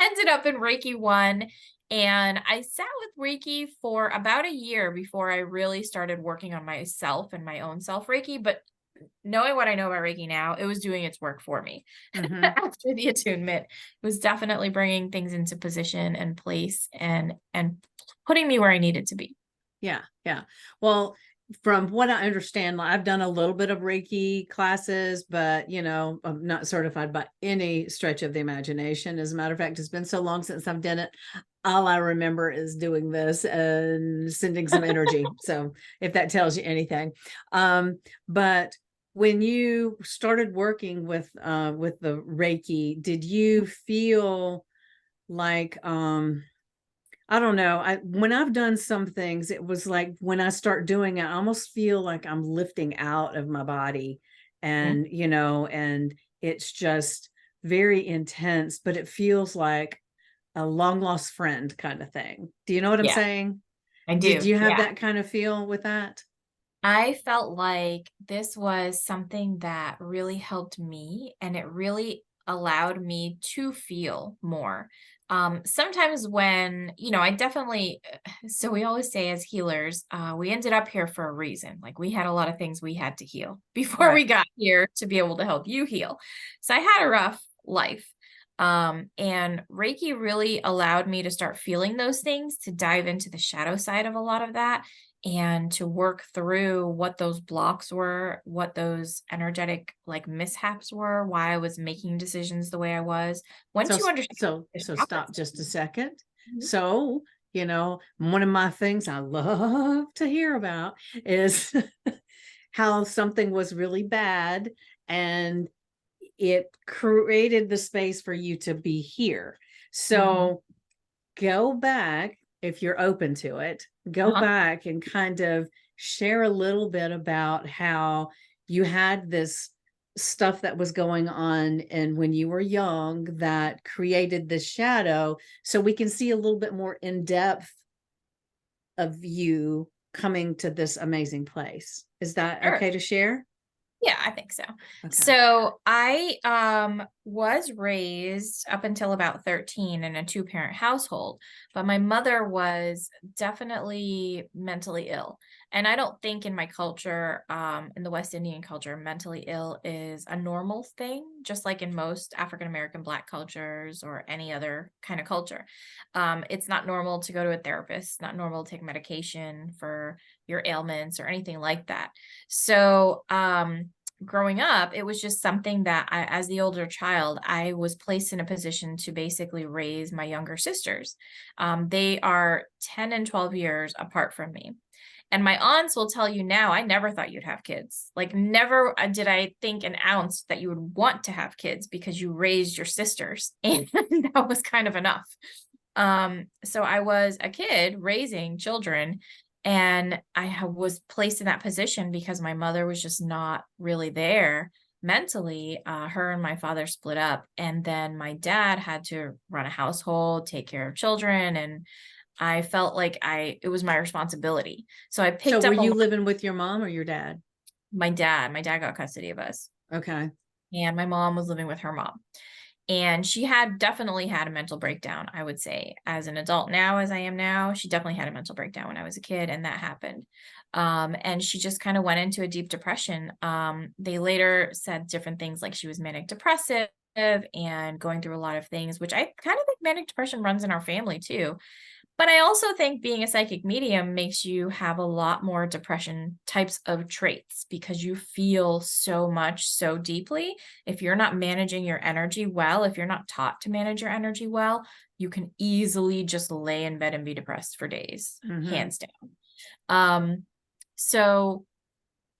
Ended up in Reiki 1. And I sat with Reiki for about a year before I really started working on myself and my own self Reiki. But knowing what I know about Reiki now, it was doing its work for me. Hmm. After the attunement, it was definitely bringing things into position and place, and putting me where I needed to be. Yeah. Yeah. Well, from what I understand, like, I've done a little bit of Reiki classes, but I'm not certified by any stretch of the imagination. As a matter of fact, it's been so long since I've done it. All I remember is doing this and sending some energy. So if that tells you anything. But when you started working with the Reiki, did you feel like I don't know. When I've done some things, it was like when I start doing it, I almost feel like I'm lifting out of my body, Yeah. and it's just very intense, but it feels like a long lost friend kind of thing. Do you know what I'm Yeah, saying? I Did do. you have Yeah. that kind of feel with that? I felt like this was something that really helped me, and it really allowed me to feel more. Sometimes when, I definitely, so we always say as healers, we ended up here for a reason. Like we had a lot of things we had to heal before Right. we got here to be able to help you heal. So I had a rough life. And Reiki really allowed me to start feeling those things, to dive into the shadow side of a lot of that, and to work through what those blocks were, what those energetic like mishaps were, why I was making decisions the way I was. So Once you understand the so stop chakras. just a second. Mhm. So, one of my things I love to hear about is how something was really bad and it created the space for you to be here. Mhm. So go back, if you're open to it, go Uh-huh. back and kind of share a little bit about how you had this stuff that was going on and when you were young that created this shadow, so we can see a little bit more in depth of you coming to this amazing place. Is that Sure. okay to share? Yeah, I think so. Okay. So I was raised up until about 13 in a two-parent household, but my mother was definitely mentally ill. And I don't think in my culture, in the West Indian culture, mentally ill is a normal thing, just like in most African American Black cultures or any other kind of culture. It's not normal to go to a therapist, not normal to take medication for your ailments or anything like that. So, growing up, it was just something that as the older child, I was placed in a position to basically raise my younger sisters. They are 10 and 12 years apart from me. And my aunts will tell you now, I never thought you'd have kids. Like, never did I think an ounce that you would want to have kids because you raised your sisters. And that was kind of enough. So I was a kid raising children, and was placed in that position because my mother was just not really there mentally. Her and my father split up, and then my dad had to run a household, take care of children, and I felt like it was my responsibility. So I So picked were up you living with your mom or your dad? my dad. My dad got custody of us, Okay. and my mom was living with her mom. And she had definitely had a mental breakdown, I would say, as an adult now, as I am now. She definitely had a mental breakdown when I was a kid, and that happened. And she just kind of went into a deep depression. They later said different things like she was manic depressive and going through a lot of things, which I kind of think manic depression runs in our family too. But I also think being a psychic medium makes you have a lot more depression types of traits because you feel so much so deeply. If you're not managing your energy well, if you're not taught to manage your energy well, you can easily just lay in bed and be depressed for days, hands down. So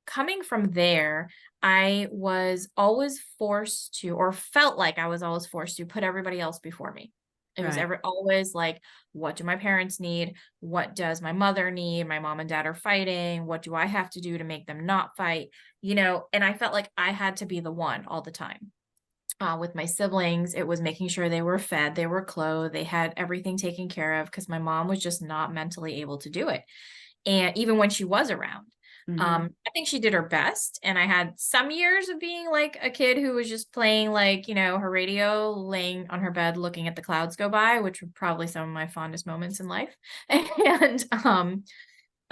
coming from there, I was always forced to, or felt like I was always forced to put everybody else before me. It was Right. always like, what do my parents need? What does my mother need? My mom and dad are fighting. What do I have to do to make them not fight? And I felt like I had to be the one all the time. With my siblings, it was making sure they were fed, they were clothed, they had everything taken care of because my mom was just not mentally able to do it. And even when she was around, I think she did her best. And I had some years of being like a kid who was just playing like, her radio, laying on her bed, looking at the clouds go by, which were probably some of my fondest moments in life. And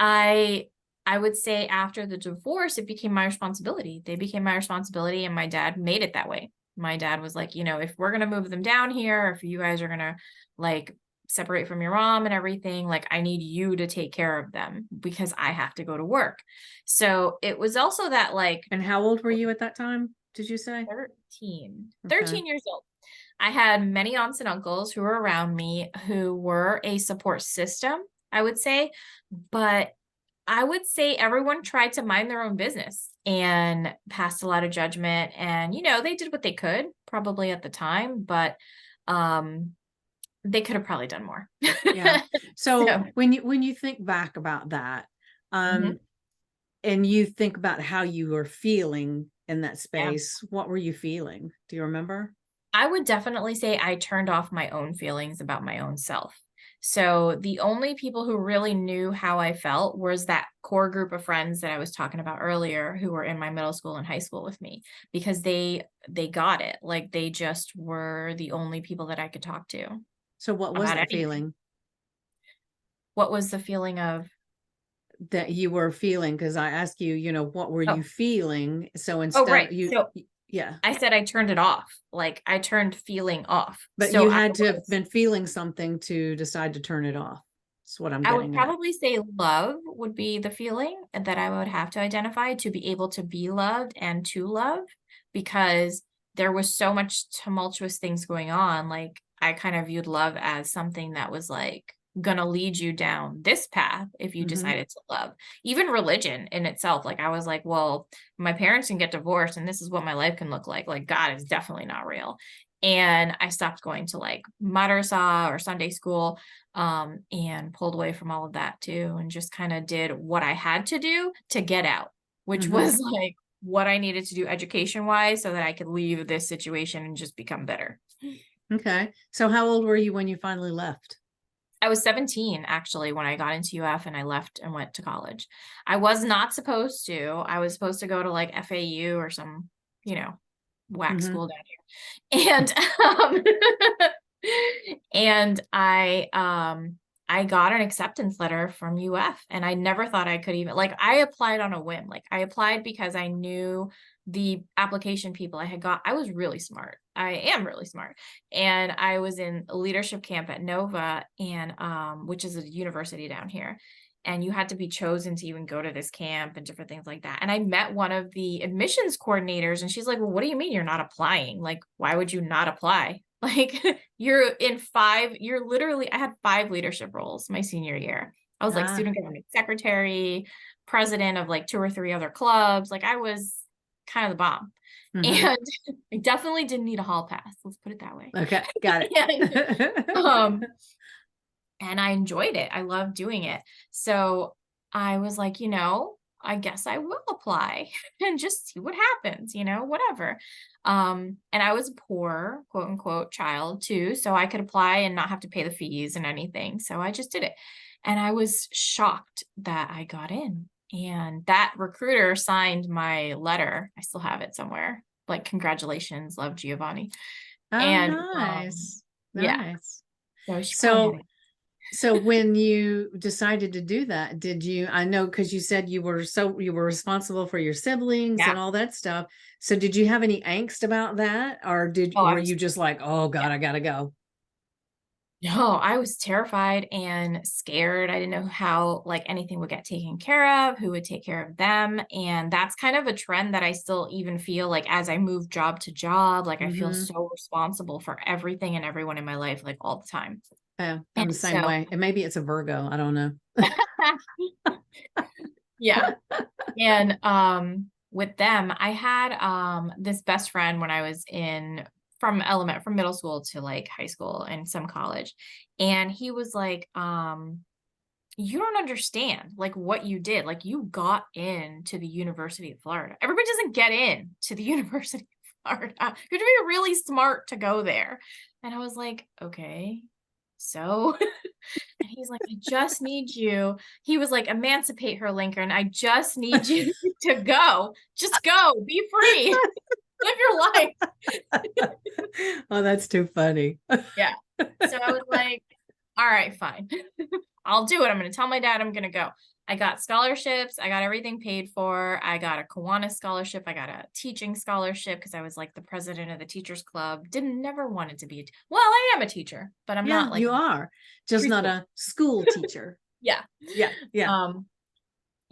I I would say after the divorce, it became my responsibility. They became my responsibility, and my dad made it that way. My dad was like, if we're gonna move them down here, if you guys are gonna like separate from your mom and everything, like I need you to take care of them because I have to go to work. So it was also that like And how old were you at that time, did you say? 13, Okay. 13 years old. I had many aunts and uncles who were around me who were a support system, I would say, but I would say everyone tried to mind their own business and passed a lot of judgment. And, they did what they could probably at the time, but they could have probably done more. Yeah. So So, when you think back about that, mhm. and you think about how you were feeling in that Yeah. space, what were you feeling? Do you remember? I would definitely say I turned off my own feelings about my own self. So the only people who really knew how I felt was that core group of friends that I was talking about earlier who were in my middle school and high school with me because they got it. Like they just were the only people that I could talk to So what was about that anything. feeling What was the feeling of, that you were feeling? Because I asked you, what were you oh, feeling? So oh, instead right. of you, So yeah, I said I turned it off. Like I turned feeling off. but So you I had to have was been feeling something to decide to turn it off. That's what I'm I would getting at. probably say love would be the feeling that I would have to identify to be able to be loved and to love because there was so much tumultuous things going on. Like I kind of viewed love as something that was like gonna lead you down this path if you Hmm. decided to love. Even religion in itself, like I was like, well, my parents can get divorced and this is what my life can look like. Like God is definitely not real. And I stopped going to like madrasa or Sunday school and pulled away from all of that too, and just kind of did what I had to do to get out, which Hmm. was like what I needed to do education wise so that I could leave this situation and just become better. Okay. So how old were you when you finally left? I was 17 actually when I got into UF and I left and went to college. I was not supposed to. I was supposed to go to like FAU or some, whack school down here. And and I got an acceptance letter from UF, and I never thought I could even, like, I applied on a whim. Like, I applied because I knew the application people I had got. I was really smart. I am really smart. And I was in a leadership camp at Nova, and which is a university down here. And you had to be chosen to even go to this camp and different things like that. And I met one of the admissions coordinators, and she's like, well, what do you mean you're not applying? Like, why would you not apply? Like, you're literally, I had 5 leadership roles my senior year. I was like student government secretary, president of like 2 or 3 other clubs. Like, I was kind of the bomb. And I definitely didn't need a hall pass. Let's put it that way. Okay, got it. And I enjoyed it. I loved doing it. So I was like, I guess I will apply and just see what happens, whatever. And I was a poor, quote unquote, child too. So I could apply and not have to pay the fees and anything. So I just did it. And I was shocked that I got in. And that recruiter signed my letter. I still have it somewhere. Like, congratulations, love, Giovanni. Oh, And nice. yeah. So so when you decided to do that, did you, I know, because you said you were responsible for your siblings and all that stuff. So did you have any angst about that? Or were you just like, oh God, I gotta go? No, I was terrified and scared. I didn't know how like anything would get taken care of, who would take care of them. And that's kind of a trend that I still even feel like as I move job to job, like I feel so responsible for everything and everyone in my life, like all the time. Yeah, I'm the same way. And maybe it's a Virgo. I don't know. Yeah. And with them, I had this best friend when I was from middle school to like high school and some college. And he was like, you don't understand like what you did. Like, you got into the University of Florida. Everybody doesn't get in to the University of Florida. You have to be really smart to go there. And I was like, okay. So, and he's like, I just need you. He was like, emancipate her, Lincoln. I just need you to go. Just go. Be free. Live your life. Oh, that's too funny. Yeah. So I was like, all right, fine. I'll do it. I'm going to tell my dad I'm going to go. I got scholarships. I got everything paid for. I got a Kiwanis scholarship. I got a teaching scholarship because I was like the president of the teachers club. Never wanted to be. Well, I am a teacher, but I'm not like. You are just not a school teacher. Yeah. Yeah.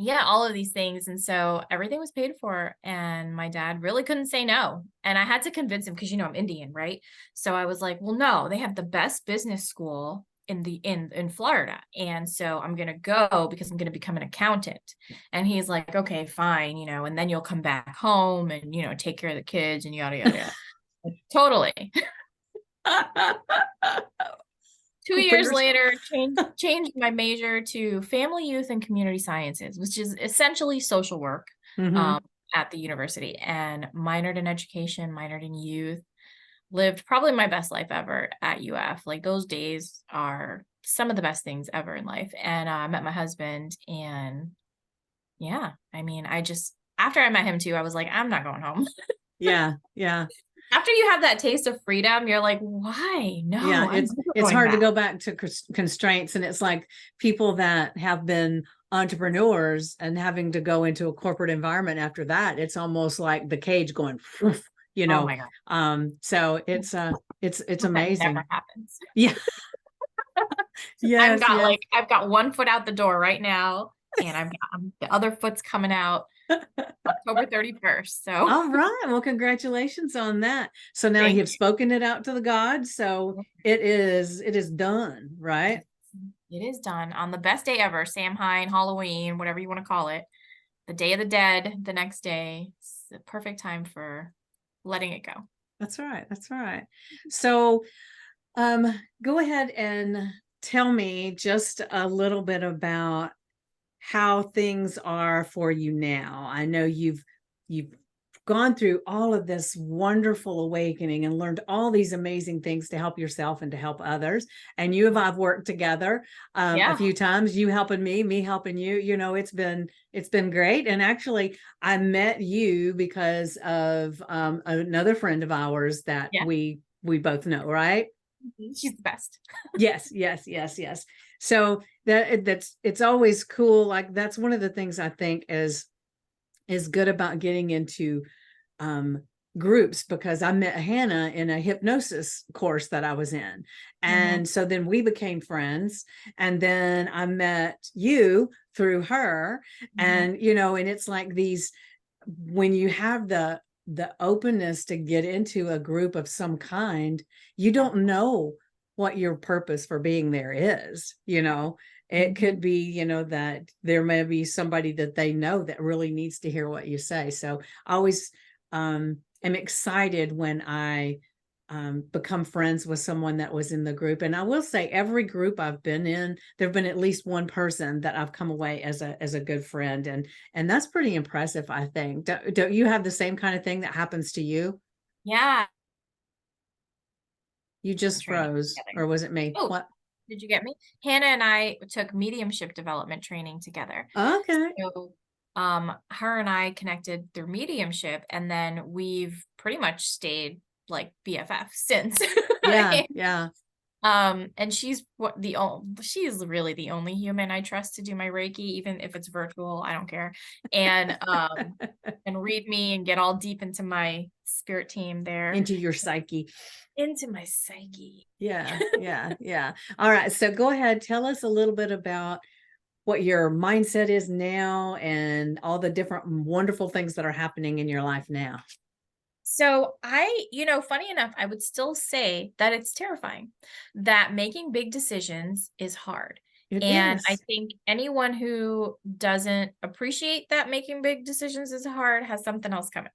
Yeah, all of these things. And so everything was paid for, and my dad really couldn't say no. And I had to convince him because, I'm Indian, right? So I was like, well, no, they have the best business school in Florida. And so I'm going to go because I'm going to become an accountant. And he's like, okay, fine, and then you'll come back home and, take care of the kids and yada, yada, yada. Totally. 2 years later, changed my major to family, youth, and community sciences, which is essentially social work at the university, and minored in education, minored in youth. Lived probably my best life ever at UF. Like, those days are some of the best things ever in life. And I met my husband, and yeah, I mean, after I met him too, I was like, I'm not going home. Yeah. After you have that taste of freedom, you're like, why? No, yeah, it's hard to go back to constraints. And it's like people that have been entrepreneurs and having to go into a corporate environment after that, it's almost like the cage going, Oh my God. So it's amazing. That never happens. Yeah. Yes, I've got one foot out the door right now, and the other foot's coming out October 31st. So all right. Well, congratulations on that. So now you've spoken it out to the gods. So it is done, right? It is done on the best day ever. Samhain, Halloween, whatever you want to call it. The Day of the Dead, the next day. It's the perfect time for letting it go. That's right. So go ahead and tell me just a little bit about how things are for you now. I know you've gone through all of this wonderful awakening and learned all these amazing things to help yourself and to help others. And you and I've worked together a few times, you helping me helping you. You know, it's been great. And actually, I met you because of another friend of ours that we both know, right? She's the best. Yes. So it's always cool. Like, that's one of the things I think is good about getting into groups, because I met Hannah in a hypnosis course that I was in. And so then we became friends, and then I met you through her. And, you know, and it's like these, when you have the openness to get into a group of some kind, you don't know what your purpose for being there is, you know. It could be, you know, that there may be somebody that they know that really needs to hear what you say. So I always am excited when I become friends with someone that was in the group. And I will say, every group I've been in, there've been at least one person that I've come away as a good friend. And that's pretty impressive, I think. Don't you have the same kind of thing that happens to you? Yeah. You just froze, or was it me? Oh, what? Did you get me? Hannah and I took mediumship development training together. Okay. So her and I connected through mediumship, and then we've pretty much stayed like BFF since. Yeah. And she's she's really the only human I trust to do my Reiki, even if it's virtual, I don't care. And and read me and get all deep into my spirit team there. Into your psyche. Into my psyche. Yeah. All right. So go ahead. Tell us a little bit about what your mindset is now and all the different wonderful things that are happening in your life now. So funny enough, I would still say that it's terrifying, that making big decisions is hard. And I think anyone who doesn't appreciate that making big decisions is hard has something else coming.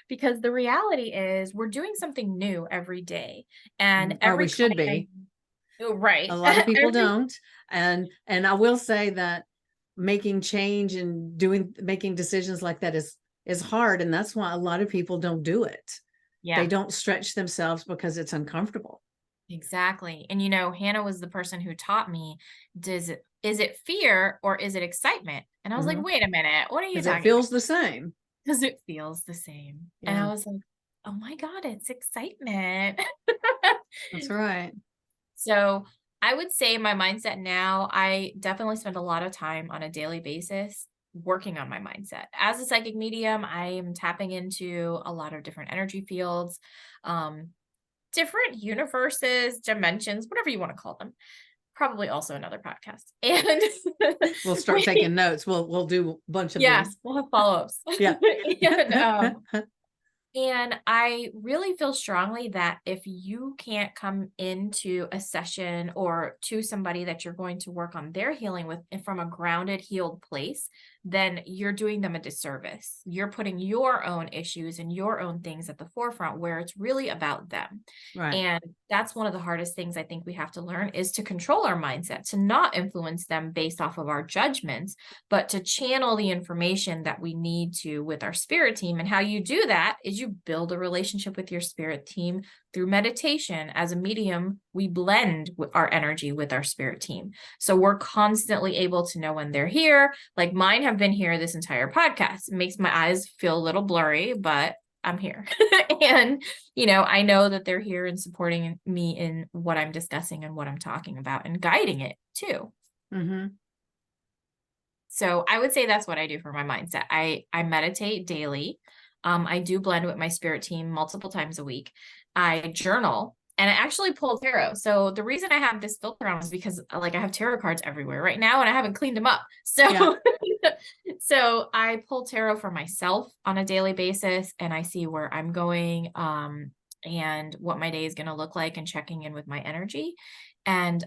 Because the reality is we're doing something new every day. And we should be. Right. A lot of people don't. And I will say that making change and making decisions like that is hard. And that's why a lot of people don't do it. They don't stretch themselves because it's uncomfortable. Exactly. And Hannah was the person who taught me, is it fear or is it excitement? And I was like, wait a minute, what are you talking about? It feels the same. Because it feels the same. And I was like, oh my God, it's excitement. That's right. So I would say my mindset now, I definitely spend a lot of time on a daily basis working on my mindset. As a psychic medium, I am tapping into a lot of different energy fields, different universes, dimensions, whatever you want to call them. Probably also another podcast. And we'll start taking notes. We'll do a bunch of these. We'll have follow-ups. Yeah. And I really feel strongly that if you can't come into a session or to somebody that you're going to work on their healing with from a grounded, healed place, then you're doing them a disservice. You're putting your own issues and your own things at the forefront where it's really about them. Right. And that's one of the hardest things I think we have to learn is to control our mindset, to not influence them based off of our judgments, but to channel the information that we need to with our spirit team. And how you do that is you build a relationship with your spirit team through meditation. As a medium, we blend our energy with our spirit team. So we're constantly able to know when they're here. Like mine have been here this entire podcast. It makes my eyes feel a little blurry, but I'm here. And, I know that they're here and supporting me in what I'm discussing and what I'm talking about and guiding it too. So I would say that's what I do for my mindset. I meditate daily. I do blend with my spirit team multiple times a week. I journal and I actually pull tarot. So the reason I have this filter on is because I have tarot cards everywhere right now and I haven't cleaned them up. So, so I pull tarot for myself on a daily basis and I see where I'm going, and what my day is going to look like and checking in with my energy. And,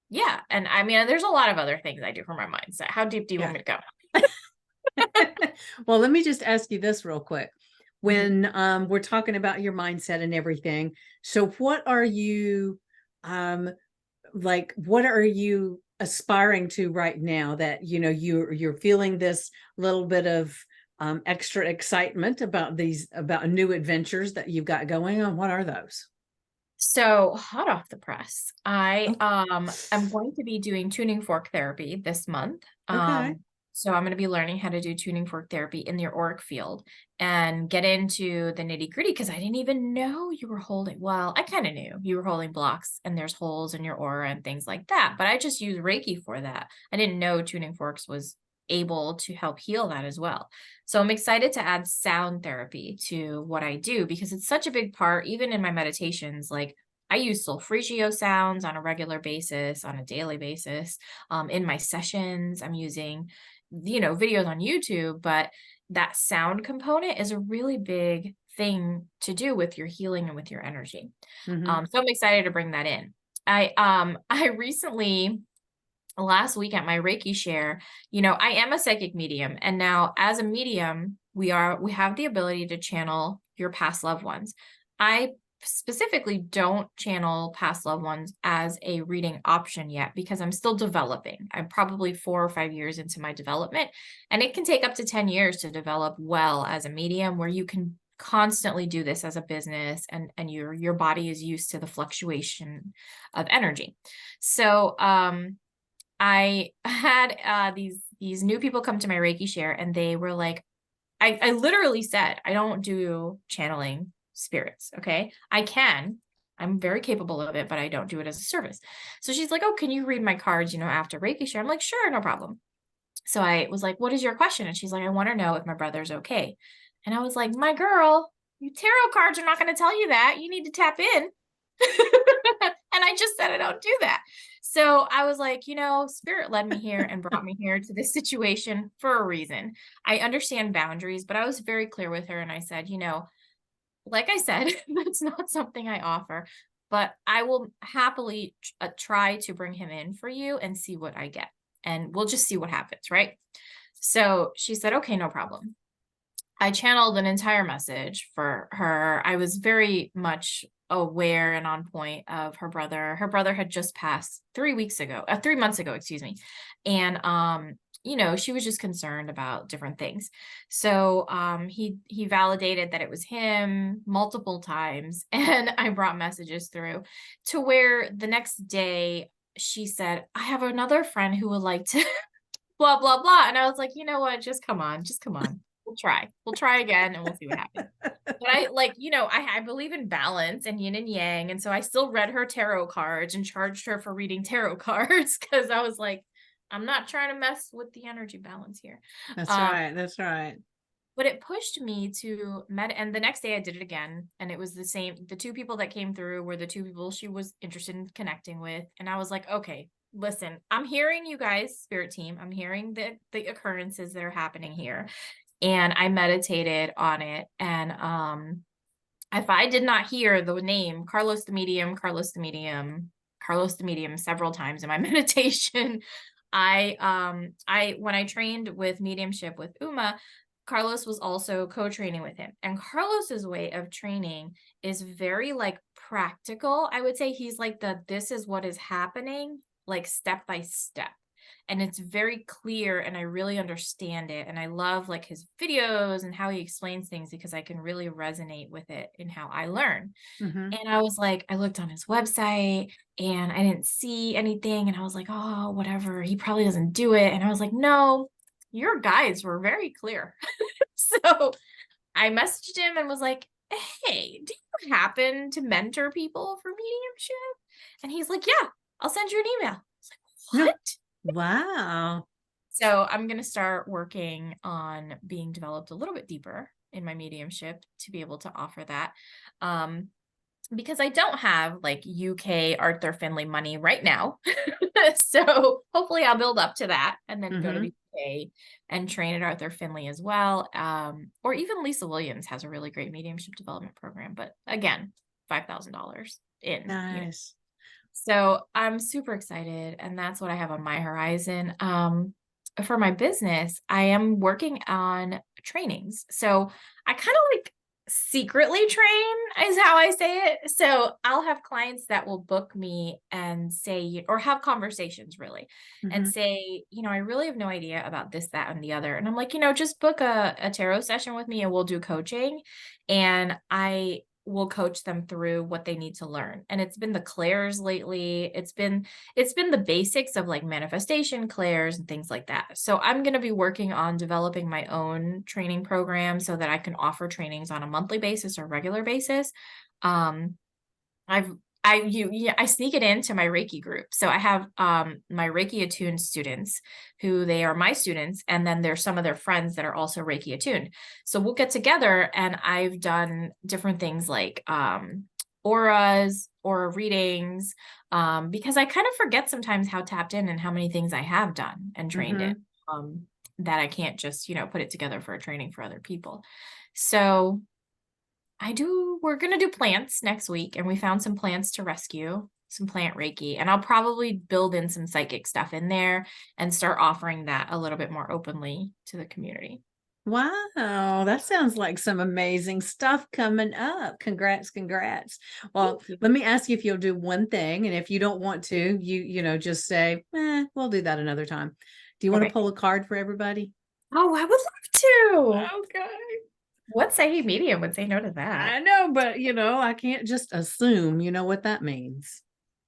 yeah. And I mean, there's a lot of other things I do for my mindset. How deep do you want me to go? Well, let me just ask you this real quick. When we're talking about your mindset and everything, so what are you what are you aspiring to right now that you're feeling this little bit of extra excitement about new adventures that you've got going on? What are those? So hot off the press, I am going to be doing tuning fork therapy this month. Okay. So I'm going to be learning how to do tuning fork therapy in the auric field and get into the nitty gritty because I didn't even know you were holding. Well, I kind of knew you were holding blocks and there's holes in your aura and things like that, but I just use Reiki for that. I didn't know tuning forks was able to help heal that as well. So I'm excited to add sound therapy to what I do because it's such a big part, even in my meditations. Like I use solfeggio sounds on a regular basis, on a daily basis. In my sessions, I'm using, videos on YouTube, but that sound component is a really big thing to do with your healing and with your energy. Mm-hmm. So I'm excited to bring that in. I recently last week at my Reiki share, I am a psychic medium. And now as a medium, we have the ability to channel your past loved ones. I specifically don't channel past loved ones as a reading option yet because I'm still developing. I'm probably 4 or 5 years into my development, and it can take up to 10 years to develop well as a medium where you can constantly do this as a business and your body is used to the fluctuation of energy. So, I had these new people come to my Reiki share and they were like, I literally said, I don't do channeling spirits. Okay. I'm very capable of it, but I don't do it as a service. So she's like, oh, can you read my cards, after Reiki share? I'm like, sure, no problem. So I was like, what is your question? And she's like, I want to know if my brother's okay. And I was like, my girl, your tarot cards are not going to tell you that. You need to tap in. And I just said I don't do that. So I was like, spirit led me here and brought me here to this situation for a reason. I understand boundaries, but I was very clear with her. And I said, like I said, that's not something I offer, but I will happily try to bring him in for you and see what I get. And we'll just see what happens. Right. So she said, okay, no problem. I channeled an entire message for her. I was very much aware and on point of her brother. Her brother had just passed 3 months ago, excuse me. And, she was just concerned about different things. So, he validated that it was him multiple times. And I brought messages through to where the next day she said, I have another friend who would like to blah, blah, blah. And I was like, you know what? Just come on. We'll try again and we'll see what happens. But I believe in balance and yin and yang. And so I still read her tarot cards and charged her for reading tarot cards because I was like, I'm not trying to mess with the energy balance here. That's right. That's right. But it pushed me to and the next day I did it again. And it was the same. The two people that came through were the two people she was interested in connecting with. And I was like, okay, listen, I'm hearing you guys, spirit team. I'm hearing the occurrences that are happening here. And I meditated on it. And if I did not hear the name Carlos the Medium several times in my meditation, when I trained with mediumship with Uma, Carlos was also co-training with him. And Carlos's way of training is very like practical. I would say he's like this is what is happening, like step by step. And it's very clear and I really understand it. And I love like his videos and how he explains things because I can really resonate with it in how I learn. Mm-hmm. And I was like, I looked on his website and I didn't see anything. And I was like, oh, whatever. He probably doesn't do it. And I was like, no, your guides were very clear. So I messaged him and was like, hey, do you happen to mentor people for mediumship? And he's like, yeah, I'll send you an email. I was like, what? Wow. So I'm going to start working on being developed a little bit deeper in my mediumship to be able to offer that. Because I don't have like UK Arthur Findlay money right now. So hopefully I'll build up to that and then go to the UK and train at Arthur Findlay as well. Or even Lisa Williams has a really great mediumship development program, but again, $5,000 in. Nice. So I'm super excited. And that's what I have on my horizon. For my business, I am working on trainings. So I kind of like secretly train is how I say it. So I'll have clients that will book me and say, or have conversations really, and Mhm. say, I really have no idea about this, that, and the other. And I'm like, just book a tarot session with me and we'll do coaching. And I will coach them through what they need to learn. And it's been the clairs lately. It's been the basics of like manifestation clairs and things like that. So I'm going to be working on developing my own training program so that I can offer trainings on a monthly basis or regular basis. Um, I've I sneak it into my Reiki group. So I have my Reiki attuned students who they are my students, and then there's some of their friends that are also Reiki attuned. So we'll get together, and I've done different things like auras, aura readings, because I kind of forget sometimes how tapped in and how many things I have done and trained in, Mhm. that I can't just, put it together for a training for other people. So we're going to do plants next week, and we found some plants to rescue, some plant Reiki, and I'll probably build in some psychic stuff in there and start offering that a little bit more openly to the community. Wow, that sounds like some amazing stuff coming up. Congrats, congrats. Well, Thank you. let me ask you if you'll do one thing, and if you don't want to, just say, we'll do that another time. Do you want to Okay. pull a card for everybody? Oh, I would love to. Okay. What psychic medium would say no to that? I know, but I can't just assume, you know what that means.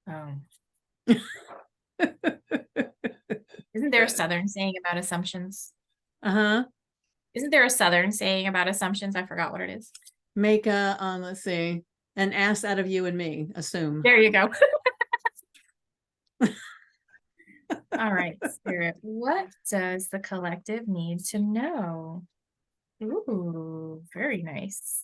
Oh, isn't there a Southern saying about assumptions? Uh-huh. Isn't there a Southern saying about assumptions? I forgot what it is. Make a let's see, an ass out of you and me, assume. There you go. All right, Spirit, what does the collective need to know? Ooh, very nice.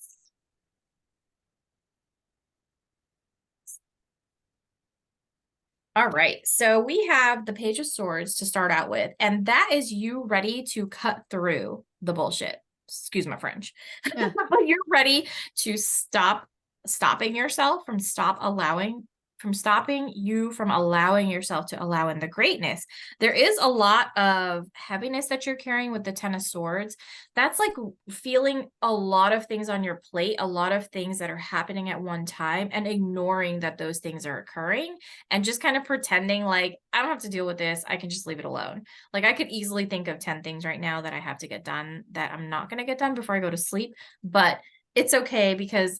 All right, so we have the Page of Swords to start out with, and that is you ready to cut through the bullshit. Excuse my French. Yeah. You're ready to stopping yourself from stopping you from allowing yourself to allow in the greatness. There is a lot of heaviness that you're carrying with the Ten of Swords. That's like feeling a lot of things on your plate, a lot of things that are happening at one time, and ignoring that those things are occurring, and just kind of pretending like, I don't have to deal with this. I can just leave it alone. Like I could easily think of 10 things right now that I have to get done that I'm not going to get done before I go to sleep, but it's okay because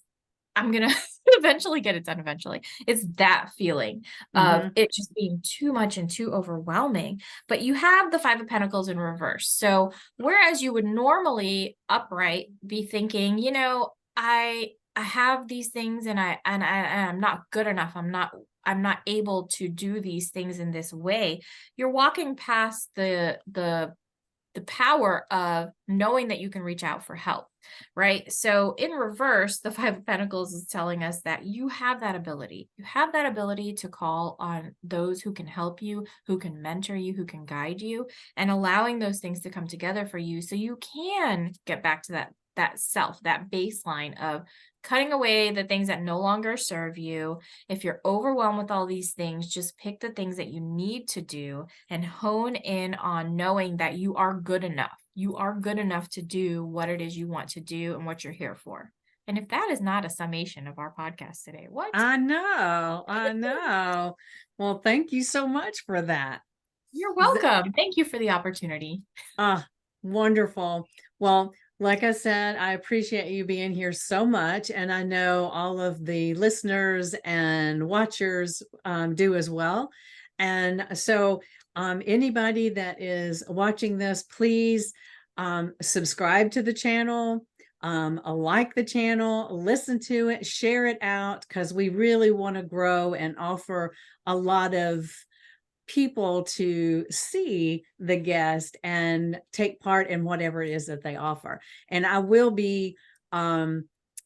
I'm going to eventually get it done eventually. It's that feeling of Mm-hmm. it just being too much and too overwhelming. But you have the Five of Pentacles in reverse. So whereas you would normally upright be thinking, I have these things and I'm not good enough. I'm not able to do these things in this way. You're walking past the power of knowing that you can reach out for help, right? So in reverse, the Five of Pentacles is telling us that you have that ability. You have that ability to call on those who can help you, who can mentor you, who can guide you, and allowing those things to come together for you so you can get back to that self, that baseline of cutting away the things that no longer serve you. If you're overwhelmed with all these things, just pick the things that you need to do and hone in on knowing that you are good enough. You are good enough to do what it is you want to do and what you're here for. And if that is not a summation of our podcast today, what? I know. I know. Well, thank you so much for that. You're Th- welcome. Thank you for the opportunity. Ah, wonderful. Well, like I said, I appreciate you being here so much. And I know all of the listeners and watchers do as well. And so, anybody that is watching this, please subscribe to the channel, like the channel, listen to it, share it out, because we really want to grow and offer a lot of people to see the guest and take part in whatever it is that they offer. And I will be um,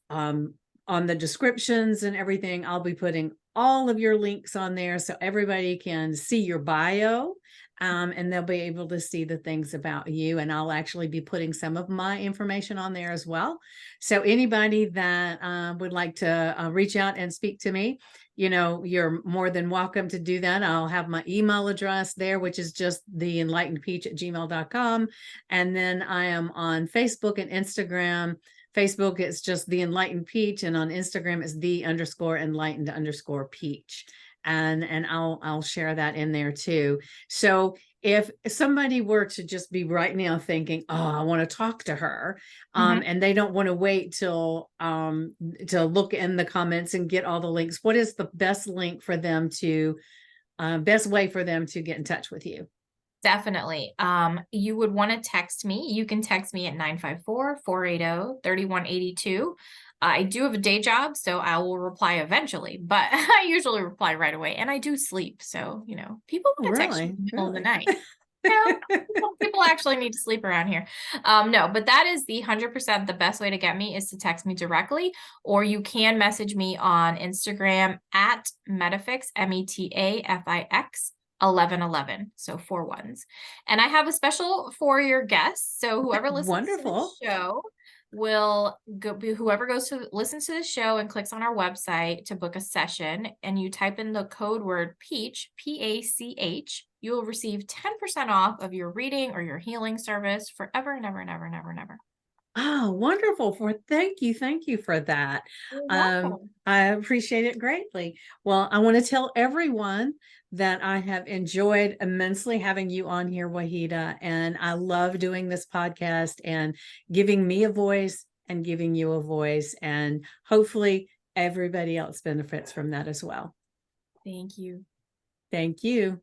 on the descriptions and everything, I'll be putting all of your links on there so everybody can see your bio. And they'll be able to see the things about you. And I'll actually be putting some of my information on there as well. So anybody that would like to reach out and speak to me, you're more than welcome to do that. I'll have my email address there, which is just theenlightenedpeach@gmail.com. And then I am on Facebook and Instagram Facebook, it's just the Enlightened Peach, and on Instagram, it's the_enlightened_peach. And I'll share that in there too. So if somebody were to just be right now thinking, oh, I want to talk to her, and they don't want to wait till to look in the comments and get all the links, what is the best link for them to best way for them to get in touch with you? Definitely. You would want to text me. You can text me at 954-480-3182. I do have a day job, so I will reply eventually, but I usually reply right away. And I do sleep. So, people want to text you in the middle of the night. People actually need to sleep around here. No, but that is the 100% the best way to get me is to text me directly, or you can message me on Instagram at Metafix, Metafix 1111. So 4 ones. And I have a special for your guests. So whoever listens to the show whoever listens to the show and clicks on our website to book a session, and you type in the code word PEACH, PACH, you will receive 10% off of your reading or your healing service forever and ever and ever and ever and ever. Oh, wonderful. Thank you for that. You're welcome. I appreciate it greatly. Well, I want to tell everyone that I have enjoyed immensely having you on here, Waheeda, and I love doing this podcast and giving me a voice and giving you a voice, and hopefully everybody else benefits from that as well. Thank you. Thank you.